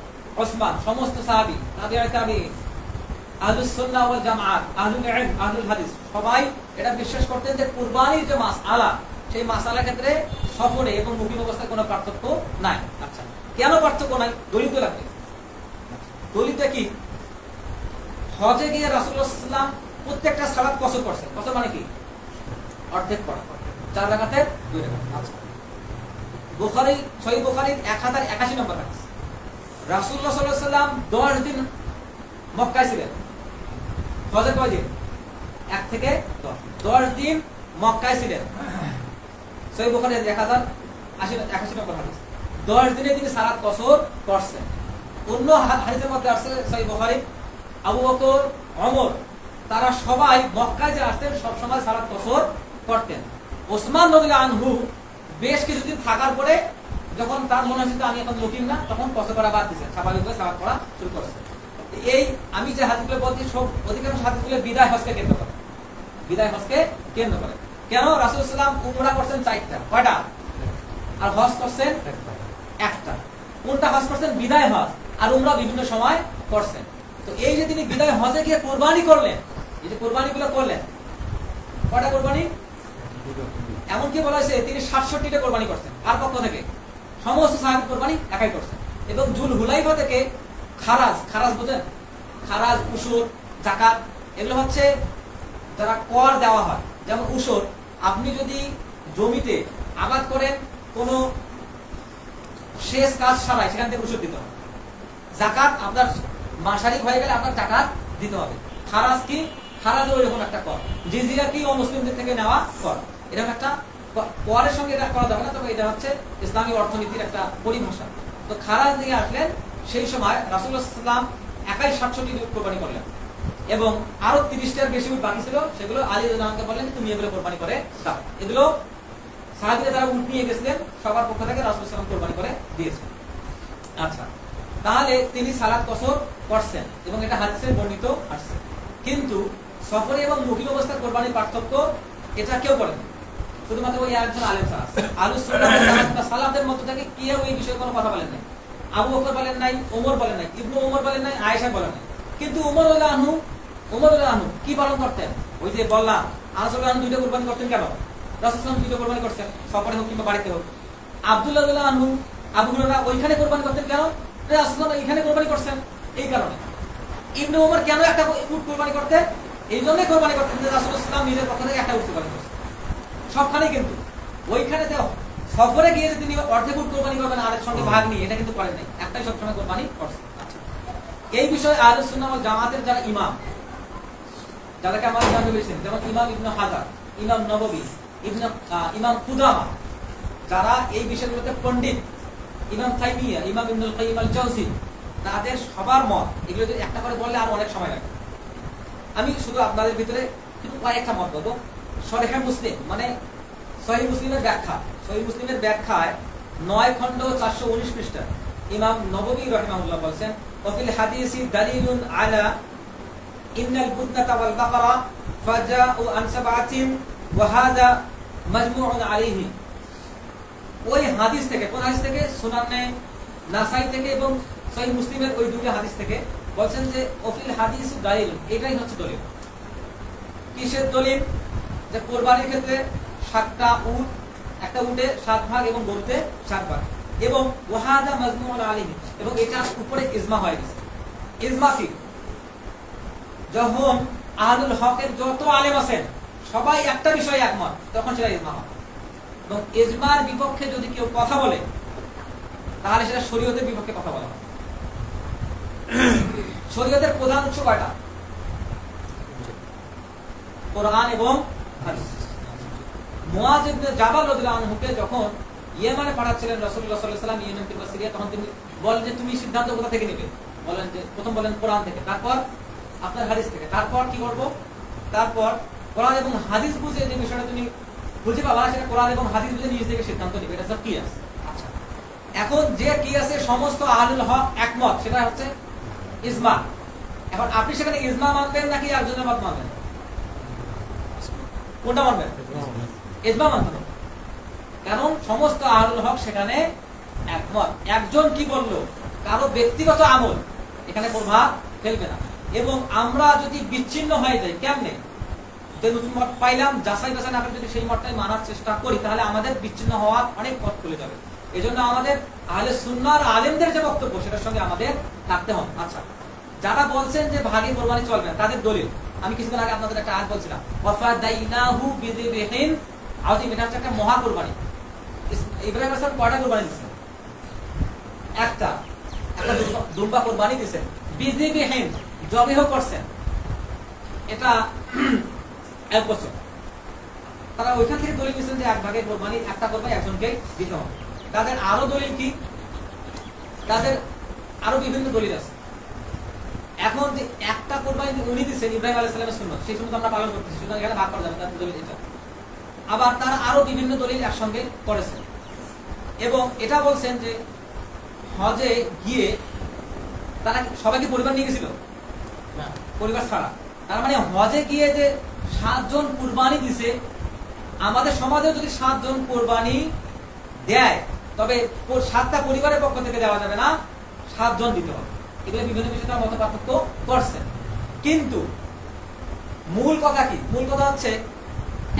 ওসমান, সমস্ত সাহাবী, তাবিঈন, আহলুস সুন্নাহ ওয়াল জামাআত, আহলুল ইলম, আহলুল হাদিস সবাই এটা বিশ্বাস করতেন যে কুরবানির যে মাসআলা, সেই মাসআলার ক্ষেত্রে সফরে এবং মুকিম অবস্থায় কোনো পার্থক্য নাই। আচ্ছা, কেন পার্থক্য নাই? দলিল লাগবে। দলিলটা কি? হজে গিয়ে রাসূলুল্লাহ সাল্লাল্লাহু আলাইহি ওয়াসাল্লাম প্রত্যেকটা সালাত কসর করছেন। কসর মানে কি? অর্ধেক পড়া, 4 রাকাতের 2 রাকাত। আচ্ছা, বুখারী সহিহ বুখারীর 1081 নম্বর হাদিস, রাসূলুল্লাহ সাল্লাল্লাহু আলাইহি ওয়াসাল্লাম 10 দিন মক্কায় ছিলেন। ফজর কয় দিন? 1 থেকে 10 দিন মক্কায় ছিলেন। সহিহ বুখারীর 1081 নম্বর হাদিস, 10 দিনে তিনি সালাত কসর করছেন। অন্য হাদিসের মধ্যে আছে সহিহ বুখারী, আবু বকর, ওমর তারা সবাই মক্কায় যে আসতেন সব সময় সালাত কসর করতেন। ওসমান রাদিয়াল্লাহু আনহু বেশ কিছুদিন থাকার পরে যখন তার মনে হয়েছে আমি এখন মুকিম না, তখন কসর করা বাদ দিয়েছেন, স্বাভাবিকভাবে সালাত করা শুরু করেছেন। এই আমি যে হাদিসগুলো বলছি সব অধিকাংশ হাদিসগুলো বিদায় হজকে কেন্দ্র করে, বিদায় হজকে কেন্দ্র করে। কেন? রাসূলুল্লাহ সাল্লাল্লাহু আলাইহি ওয়াসাল্লাম উমরা করছেন 4টা, কয়টা? আর হজ করছেন 1টা। কোনটা হজ করছেন? বিদায় হজ। আর উমরা বিভিন্ন সময় করছেন। তো এই যে তিনি বিদায় হজে গিয়ে কুরবানি করলেন, এই যে কুরবানিগুলো করলেন, কয়টা কুরবানি? এমনকি বলা হয়েছে তিনি 67টা কুরবানি করছেন। আর পক্ষ থেকে সমস্ত সাহাবী কুরবানি একাই করছেন। এবং জুল হুলাইফা থেকে খারাজ বুঝেন? খারাজ, উশুর, যাকাত, এগুলো হচ্ছে যারা কর দেওয়া হয়। যেমন উশুর, আপনি যদি জমিতে আবাদ করেন কোনো শেষ কাজ ছাড়াই, সেখান থেকে উশুর দিতে হবে। যাকাত আপনার মাসারিক হয়ে গেলে আপনার যাকাত দিতে হবে। খারাজ কি? খারাজ ওই রকম একটা কর। জিজিয়া কি? অমুসলিমদের থেকে নেওয়া কর। এরকম একটা করের সঙ্গে এটা করা যাবে না, তবে এটা হচ্ছে ইসলামী অর্থনীতির একটা পরিভাষা। তো খারাজ দিয়ে আসলেন, সেই সময় রাসূলুল্লাহ সাল্লাল্লাহু আলাইহি ওয়াসাল্লাম একাই 67টি কোরবানি করলেন এবং আরো 30টার বেশি উট বাকি ছিল, সেগুলো আলী রাদিয়াল্লাহু আনহুকে বললেন তুমি এগুলো কোরবানি করে দাও। এগুলো সাহাবীরা যারা উট নিয়ে গেছিলেন সবার পক্ষ থেকে রাসূলুল্লাহ সাল্লাল্লাহু আলাইহি ওয়াসাল্লাম কোরবানি করে দিয়েছেন। আচ্ছা, তাহলে তিনি সালাত কসর করছেন এবং এটা হাদিসে বর্ণিত আছে। কিন্তু সফরে এবং মুকিম অবস্থার কোরবানির পার্থক্য এটা কেউ করেন, শুধুমাত্র ওই একজন আলেম ছাড়া। আহলুস সুন্নাহ ওয়াল জামাত সালাতের মধ্যে থেকে কেউ এই বিষয়ে কোনো কথা বলেন নাই। আবু বকর বলেন নাই, ওমর বলেন নাই, ইবনু ওমর বলেন নাই, আয়েশা বলেন নাই। কিন্তু ওমর রাদিয়াল্লাহু আনহু কি পালন করতেন? ওই যে বললাম, আনাস রাদিয়াল্লাহু আনহু 2টা কুরবানি করতেন। কেন? রাসূল সাল্লাল্লাহু আলাইহি ওয়াসাল্লাম 2টা কুরবানি করতেন, সফরে হোক কিংবা বাড়িতে হোক। আব্দুল্লাহ রাদিয়াল্লাহু আনহু, আবু হুরায়রা ওইখানে কুরবানি করতেন। কেন? রাসূল সাল্লাল্লাহু এখানে কুরবানি করছেন, এই কারণে। ইবনু ওমর কেন একটা উট কুরবানি করতেন? এই জন্যই কুরবানি করতেন যে রাসূল সাল্লাল্লাহু আলাইহি ওয়াসাল্লাম নিজের পক্ষ থেকে একটা উট কুরবানি করছেন সবখানে। কিন্তু ওইখানে তো সফরে গিয়ে যে তিনি অর্ধেক উট কোরবানি করবেন আরেক সঙ্গে ভাগ নিয়ে, এটা কিন্তু করেন নাই, একটাই সবসময় কোরবানি করছেন। আচ্ছা, এই বিষয়ে আহলুস সুন্নাহ ওয়াল জামাতের যারা ইমাম, যাদেরকে আমরা ইমাম বলেছেন, যেমন ইমাম ইবনে হাজার, ইমাম নববী, ইমাম কুদামা, যারা এই বিষয়গুলোতে পণ্ডিত, ইমাম তাইমিয়া, ইমাম ইবনুল কাইয়িম আল জাওজি, তাদের সবার মত। এগুলো যদি একটা করে বললে আর অনেক সময় লাগবে। আমি শুধু আপনাদের ভিতরে কিন্তু কয়েকটা মত বলবো। শরহে মুসলিম মানে সহিহ মুসলিমের ব্যাখ্যা, সহিহ মুসলিমের ব্যাখ্যায় 9 খণ্ড 419 পৃষ্ঠা ইমাম নববী রাহিমাহুল্লাহ বলেছেন, ওয়াফিল হাদিসি দালিলুন আলা ইন্নাল বুদনাতা ওয়াল বাকারা ফাজাউ আন সাবআতিন ওয়া হাযা মাজমুউন আলাইহি। ওই হাদিস থেকে, কোন হাদিস থেকে? সুনানে নাসাই থেকে এবং সহিহ মুসলিমের ওই দুটো হাদিস থেকে বলেন যে ওয়াফিল হাদিসি দালিলুন, এটাই হচ্ছে দলিল। কিসের দলিল? যে কুরবানির ক্ষেত্রে 7টা উট, একটা উটে 7 ভাগ এবং গরুতে 7 ভাগ, এবং ওয়াহাদা মাজমুউন আলাইহি, এবং এটার উপরে ইজমা হয়ে গেছে। ইজমা কি? যখন আহলুল হকের যত আলেম আছেন সবাই একটা বিষয়ে একমত, তখন সেটা ইজমা হয়। এবং ইজমার বিপক্ষে যদি কেউ কথা বলে তাহলে সেটা শরীয়তের বিপক্ষে কথা বলা হয়। শরীয়তের প্রধান উৎস কয়টা? কোরআন এবং হাদিস। মুআয ইবনে জাবাল রাদিয়াল্লাহু আনহুকে যখন ইয়েমেনে পাঠাচ্ছিলেন রাসূলুল্লাহ সাল্লাল্লাহু আলাইহি ওয়াসাল্লাম, ইয়েমেন থেকে সিরিয়া, তখন তিনি বলেন যে তুমি সিদ্ধান্ত কোথা থেকে নেবে? বলেন যে প্রথম বলেন কোরআন থেকে, তারপর আপনার হাদিস থেকে, তারপর কি করব? তারপর কোরআন এবং হাদিস বুঝে যে বিষয়টা তুমি বুঝে পাবা সেটা কোরআন এবং হাদিস বুঝে নিজে থেকে সিদ্ধান্ত নেবে, এটা সব কিয়াস। আচ্ছা, এখন যে কিয়াসে সমস্ত আহলুল হক একমত সেটা হচ্ছে ইজমা। এখন আপনি সেখানে ইজমা মানবেন নাকি একজনের মত মানবেন? কোনটা মানবেন? ইজমা মানতে হবে, কারণ সমস্ত আহলুল হক সেখানে একমত। একজন কি বললো, কারো ব্যক্তিগত আমল এখানে প্রভাব ফেলবে না। এবং আমরা যদি বিচ্ছিন্ন হয়ে যাই, কেমনে? যে নতুন মত পাইলাম, যাচাই বাছাই না করে যদি সেই মতটাই মানার চেষ্টা করি, তাহলে আমাদের বিচ্ছিন্ন হওয়ার অনেক পথ খুলে যাবে। এজন্য আমাদের আহলে সুন্নাহ আর আলেমদের যে বক্তব্য সেটার সঙ্গে আমাদের থাকতে হবে। আচ্ছা, যারা বলছেন যে ভাগে কোরবানি চলবে না, তাদের দলিল আমি কিছুক্ষণ আগে আপনাদের একটা আয়াত বলছিলাম, ওয়াফাদাইনাহু বিযিবহিন আযীম, এটা হচ্ছে একটা মহা কুরবানি। ইব্রাহিম আলাইহিস সালাম কয়টা কুরবানি দিয়েছেন? একটা দুম্বা কুরবানি দিয়েছেন, বিযিবহিন জবেহ করছেন, এটা এক বছর। তারা ওইখান থেকে দলিল দিয়েছেন যে এক ভাগে কোরবানি, একটা কোরবানি একজনকে দিতে হবে। তাদের আরো দলিল কি? তাদের আরো বিভিন্ন দলিল আছে। এখন যে একটা কোরবানি উনি দিচ্ছেন ইব্রাহিম আলাইহিস সালামের সুন্নাত, সেই সুন্নাত আমরা পালন করতেছি, সুতরাং এখানে ভাগ করা যাবে তার দলিল এটা। আবার তারা আরো বিভিন্ন দলিল একসঙ্গে করেছেন এবং এটা বলছেন যে হজে গিয়ে তারা সবাইকে পরিবার নিয়ে গেছিল না, পরিবার ছাড়া। তার মানে হজে গিয়ে যে 7 জন কুরবানি দিছে, আমাদের সমাজেও যদি 7 জন কোরবানি দেয়, তবে 7টা পরিবারের পক্ষ থেকে দেওয়া যাবে না, 7 জন দিতে হবে। এগুলো বিভিন্ন বিষয়ে মত পার্থক্য করছেন। কিন্তু মূল কথা কি? মূল কথা হচ্ছে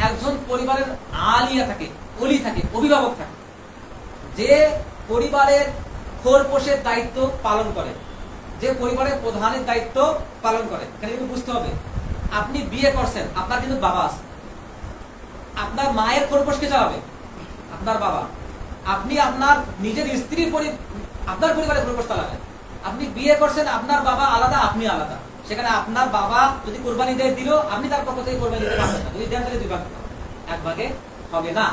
একজন পরিবারের আলিয়া থাকে, ওলি থাকে, অভিভাবক থাকে, যে পরিবারের খোরপোশের দায়িত্ব পালন করে, যে পরিবারের প্রধানের দায়িত্ব পালন করে। এখানে কিন্তু বুঝতে হবে, আপনি বিয়ে করছেন, আপনার কিন্তু বাবা আছে, আপনার মায়ের খোরপোশকে চালাবে আপনার বাবা। আপনি আপনার নিজের স্ত্রীর আপনার পরিবারের খোরপোশ চালাবেন। আপনি বিয়ে করছেন, আপনার বাবা আলাদা, আপনি আলাদা। সেখানে আপনার বাবা যদি কোরবানি দিয়ে দিল, আপনি তার পক্ষ থেকে কোরবানি দিতে পারবেন না। যদি দেন তাহলে 2 ভাগ, এক ভাগে হবে না।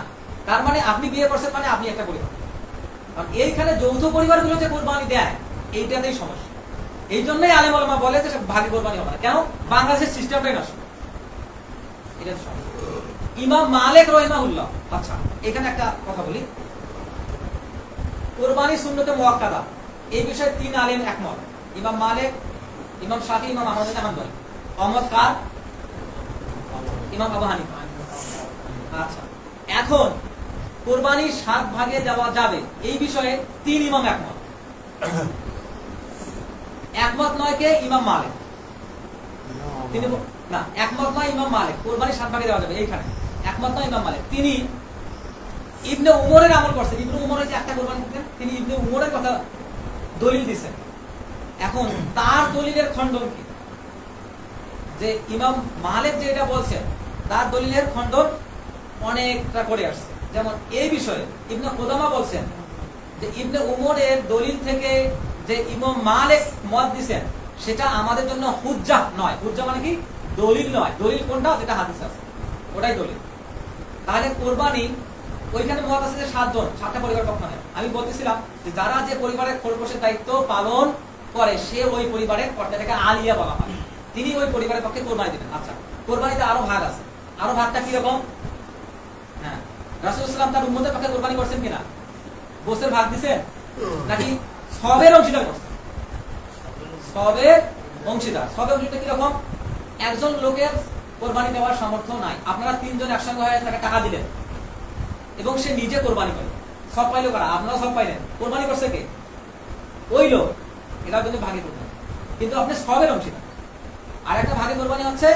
তার মানে আপনি বিয়ে করছেন মানে আপনি একটা পরিবার। কারণ এইখানে যৌথ পরিবারগুলো যে কোরবানি দেয়, এইটাতেই সমস্যা। এই জন্যই আলেম ওলামা বলে যে ভাগে কোরবানি হবে না। কেন? বাংলাদেশের সিস্টেমটাই নষ্ট। এটা সমস্যা। ইমাম মালিক রাহিমাহুল্লাহ, আচ্ছা এখানে একটা কথা বলি, কোরবানি সুন্নতে মুআক্কাদা, এই বিষয়ে 3 আলেম একমত। ইমাম মালিক, ইমাম শাফি, ইমাম আহমদ বিন হাম্বল। অমত কার? ইমাম আবু হানিফা। আচ্ছা, এখন কোরবানি 7 ভাগে দেওয়া যাবে, এই বিষয়ে 3 ইমাম একমত। একমত নয় কে? ইমাম মালিক। তিনি না, একমত নয় ইমাম মালিক, কোরবানি 7 ভাগে দেওয়া যাবে এইখানে একমত নয় ইমাম মালিক। তিনি ইবনে উমরের আমল করছেন। ইবনে উমর যে একটা কোরবানি দিতেন, তিনি ইবনে উমরের কথা দলিল দিচ্ছেন। এখন তার দলিলের খণ্ডন কি? যে ইমাম মালিক যে এটা বলছেন, তার দলিলের খণ্ডন অনেকটা করে আসছে। যেমন এই বিষয়ে ইবনে কুদামা বলছেন যে ইবনে উমরের দলিল থেকে যে ইমাম মালিক মত দিছেন, সেটা আমাদের জন্য হুজ্জা নয়। হুজ্জা মানে কি? দলিল নয়। দলিল কোনটা? যেটা হাদিস আছে, ওটাই দলিল। তাহলে কোরবানি ওইখানে মত আছে যে 7 জন, 7টা পরিবার পক্ষ নেয়। আমি বলতেছিলাম যে যারা যে পরিবারের খোরপোশের দায়িত্ব পালন করে, সে ওই পরিবারের কর্তাটাকে আলিয়া বলা হয়, তিনি ওই পরিবারের পক্ষে কোরবানি দিবেন। আচ্ছা, কোরবানিতে আরো ভাগ আছে। আরো ভাগটা কি রকম? হ্যাঁ, রাসূলুল্লাহ সাল্লাল্লাহু আলাইহি ওয়াসাল্লাম তার উম্মতের পক্ষে কোরবানি করছেন কিনা? গোসের ভাগ দিবেন নাকি সবের অংশীদার করছেন? সবের অংশীদার। সবের অংশীদার কি রকম? একজন লোকের কোরবানি দেওয়ার সামর্থ্য নাই, আপনারা 3 জন একসঙ্গে হয়ে তাকে টাকা দিলেন এবং সে নিজে কোরবানি করে, সব পাইলো কারা? আপনারা সব পাইলেন। কোরবানি করছে কে? ওই লোক। এটা কিন্তু ভাগে কোরবানি, কিন্তু আপনি সবের অংশীদার। আর একটা ভাগে কোরবানি হচ্ছে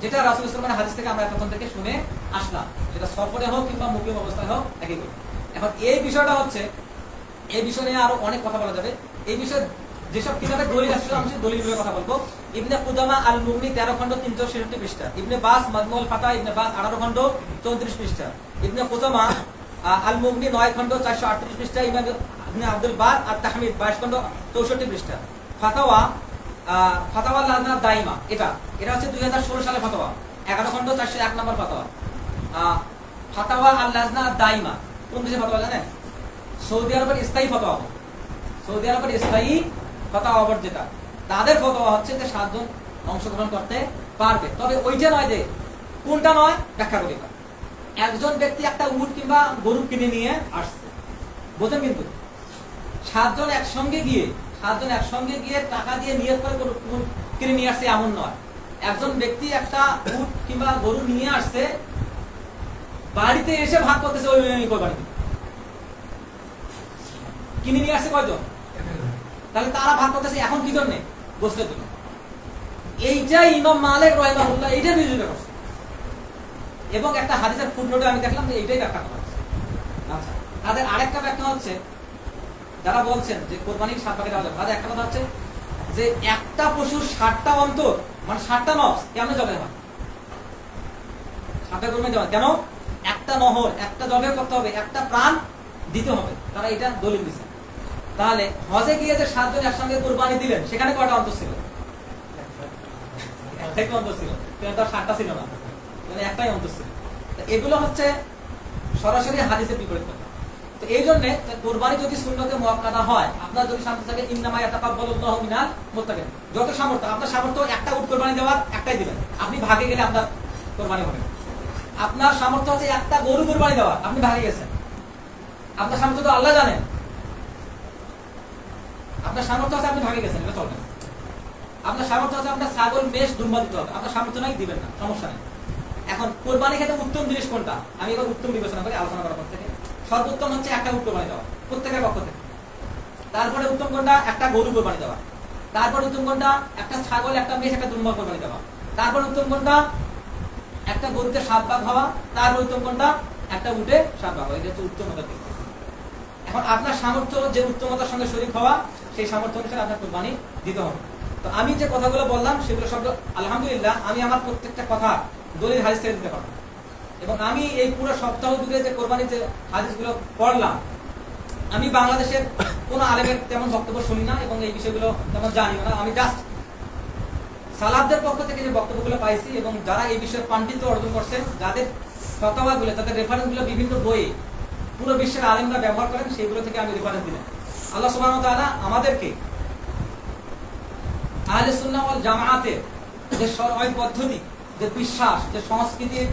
যেটা রাসূলুল্লাহ সাল্লাল্লাহু আলাইহি ওয়াসাল্লামের হাদিস থেকে আমরা এতক্ষণ থেকে শুনে আসলাম, যেটা সফরে হোক কিংবা মুকিম অবস্থায় হোক একই করে। এখন এই বিষয়টা হচ্ছে, এই বিষয় নিয়ে আরো অনেক কথা বলা যাবে। এই বিষয়ে যেসব কিতাবে দলিল আছে আমি সেই দলিলগুলোর কথা বলবো। ইবনে কুদামা আল মুগনি 13 খণ্ড 366 পৃষ্ঠা, ইবনে বাস মাজমুউল ফাতা ইবনে বাস 18 খণ্ড 34 পৃষ্ঠা, ইবনে কুদামা আল মুগনি 9 খণ্ড 438 পৃষ্ঠা, ইবনে আব্দুল বার আর তাহমিদ 22 খণ্ড 64 পৃষ্ঠা। ফাতাওয়া ফাতাওয়া লাজনা দাইমা, এটা হচ্ছে 2016 সালে ফাতাওয়া, 11 খণ্ড 401 নম্বর ফাতাওয়া। ফাতাওয়া আল লাজনা দাইমা কোন দেশে ফাতাওয়া জানেন? সৌদি আরবের স্থায়ী ফাতাওয়া। সৌদি আরবের স্থায়ী ফাতাওয়া বোর্ড, যেটা তাদের ফাতাওয়া হচ্ছে যে 7 জন অংশগ্রহণ করতে পারবে। তবে ওইটা নয়, যে কোনটা নয় ব্যাখ্যা করি। একজন ব্যক্তি একটা উট কিংবা গরু কিনে নিয়ে আসছে, বোঝেন? কিন্তু 7 জন একসঙ্গে গিয়ে টাকা দিয়ে নিয়ত করে উট কিনে নিয়ে আসছে এমন নয়। একজন ব্যক্তি একটা উট কিংবা গরু নিয়ে আসছে, বাড়িতে এসে ভাগ করতেছে ওই কোরবানি কিনে নিয়ে আসছে কয়জন? তাহলে তারা ভাগ করতেছে এখন কি জন্য? গোশতের জন্য। এইটাই ইমাম মালিক রাহিমাহুল্লাহ এইটা বিরোধিতা করছে এবং একটা হাদিসের ফুটনোটে আমি দেখলাম যে এইটাই ব্যাখ্যা করা হচ্ছে। আচ্ছা, তাদের আরেকটা ব্যাখ্যা হচ্ছে, যারা বলছেন যে কোরবানির 7 ভাগে দেওয়া যাবে, তাদের একটা কথা হচ্ছে যে একটা পশুর 7টা অন্তর মানে 60টা নফস কেমন জবে হয়? 60টা কোরবানি দেওয়া কেন? একটা নহর, একটা জবে করতে হবে, একটা প্রাণ দিতে হবে, তারা এটা দলিল দিচ্ছে। তাহলে হজে গিয়ে যে 7 জন একসঙ্গে কোরবানি দিলেন, সেখানে কয়টা অন্তর ছিল? একটাই অন্তর ছিল, কিন্তু 60টা ছিল না, মানে একটাই অন্তর ছিল। এগুলো হচ্ছে সরাসরি হাদিসের বিপরীত কথা। তো এই জন্য কোরবানি যদি সুন্নতে মুআক্কাদা হয়, আপনার যদি সামর্থ্য থাকে ইন্নামা ইয়াতাকাব্বালুল্লাহু মিনাল মুত্তাকিন, যত সামর্থ্য, আপনার সামর্থ্য একটা উট কোরবানি দেওয়ার, একটাই দিবেন, আপনি ভাগে গেলে আপনার কোরবানি হবে। আপনার সামর্থ্য আছে একটা গরু কোরবানি দেওয়ার, আপনি ভাগে গেছেন, আপনার সামর্থ্য তো আল্লাহ জানেন, আপনার সামর্থ্য আছে আপনি ভাগে গেছেন, এটা চলবে না। আপনার সামর্থ্য আছে আপনার ছাগল মেষ দুম্বা দিতে হবে, আপনার সামর্থ্য নাই, দিবেন না, সমস্যা নেই। এখন কোরবানি খেতে উত্তম জিনিস কোনটা? আমি এবার উত্তম বিবেচনা করি আলোচনা করার পর থেকে। সর্বোত্তম হচ্ছে একটা উট কোরবানি দেওয়া প্রত্যেকের পক্ষ থেকে। তারপরে উত্তম কোনটা? একটা গরু কোরবানি দেওয়া। তারপর উত্তম কোনটা? একটা ছাগল, একটা মেষ, একটা দুম্বা কোরবানি দেওয়া। তারপর উত্তম কোনটা? একটা গরুতে 7 ভাগ হওয়া। তারপর উত্তম কোনটা? একটা উটে 7 ভাগ হওয়া। এটা হচ্ছে উত্তমতা। এখন আপনার সামর্থ্য যে উত্তমতার সঙ্গে শরীক হওয়া, সেই সামর্থ্য অনুসারে আপনার কোরবানি দিতে হবে। তো আমি যে কথাগুলো বললাম সেগুলো সব আলহামদুলিল্লাহ আমি আমার প্রত্যেকটা কথা দলিল হাদিস থেকে দিতে পারবো। এবং আমি এই পুরো সপ্তাহ জুড়ে যে কোরবানির যে হাদিসগুলো পড়লাম, আমি বাংলাদেশের কোনো আলেমের তেমন বক্তব্য শুনি না এবং এই বিষয়গুলো তেমন জানিও না। আমি জাস্ট সালাফদের পক্ষ থেকে যে বক্তব্যগুলো পাইছি এবং যারা এই বিষয়ে পাণ্ডিত্য অর্জন করছেন, যাদের ফতোয়াগুলো, তাদের রেফারেন্সগুলো বিভিন্ন বইয়ে পুরো বিশ্বের আলেমরা ব্যবহার করেন, সেইগুলো থেকে আমি রেফারেন্স দিলাম। আল্লাহ সুবহানাহু ওয়া তাআলা আমাদেরকে আহলে সুন্নাহ ওয়াল জামাআতের যে শরঈ পদ্ধতি, যে বিশ্বাস, যে সংস্কৃতির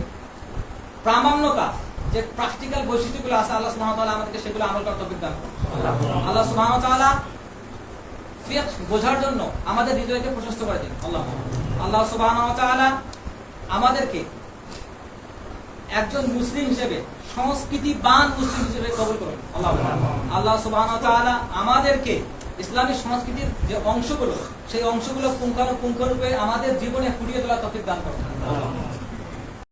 প্রামাণ্যতা, যে প্র্যাকটিক্যাল বৈশিষ্ট্যগুলো আছে, আল্লাহ সুবহানাহু ওয়া তাআলা আমাদেরকে সেগুলো আমল করার তৌফিক দান করুন। আল্লাহ সুবহানাহু ওয়া তাআলা ফিকহ বোঝার জন্য আমাদের হৃদয়কে প্রশস্ত করে দিন। আল্লাহ সুবহানাহু ওয়া তাআলা আমাদেরকে একজন মুসলিম হিসেবে, সংস্কৃতিবান মুসলিম হিসেবে কবুল করুন। আল্লাহ সুবহানাহু ওয়া তাআলা আমাদেরকে ইসলামী সংস্কৃতির যে অংশগুলো, সেই অংশগুলো পুঙ্খানুপুঙ্খরূপে আমাদের জীবনে ফুটিয়ে তোলার তৌফিক দান করুন।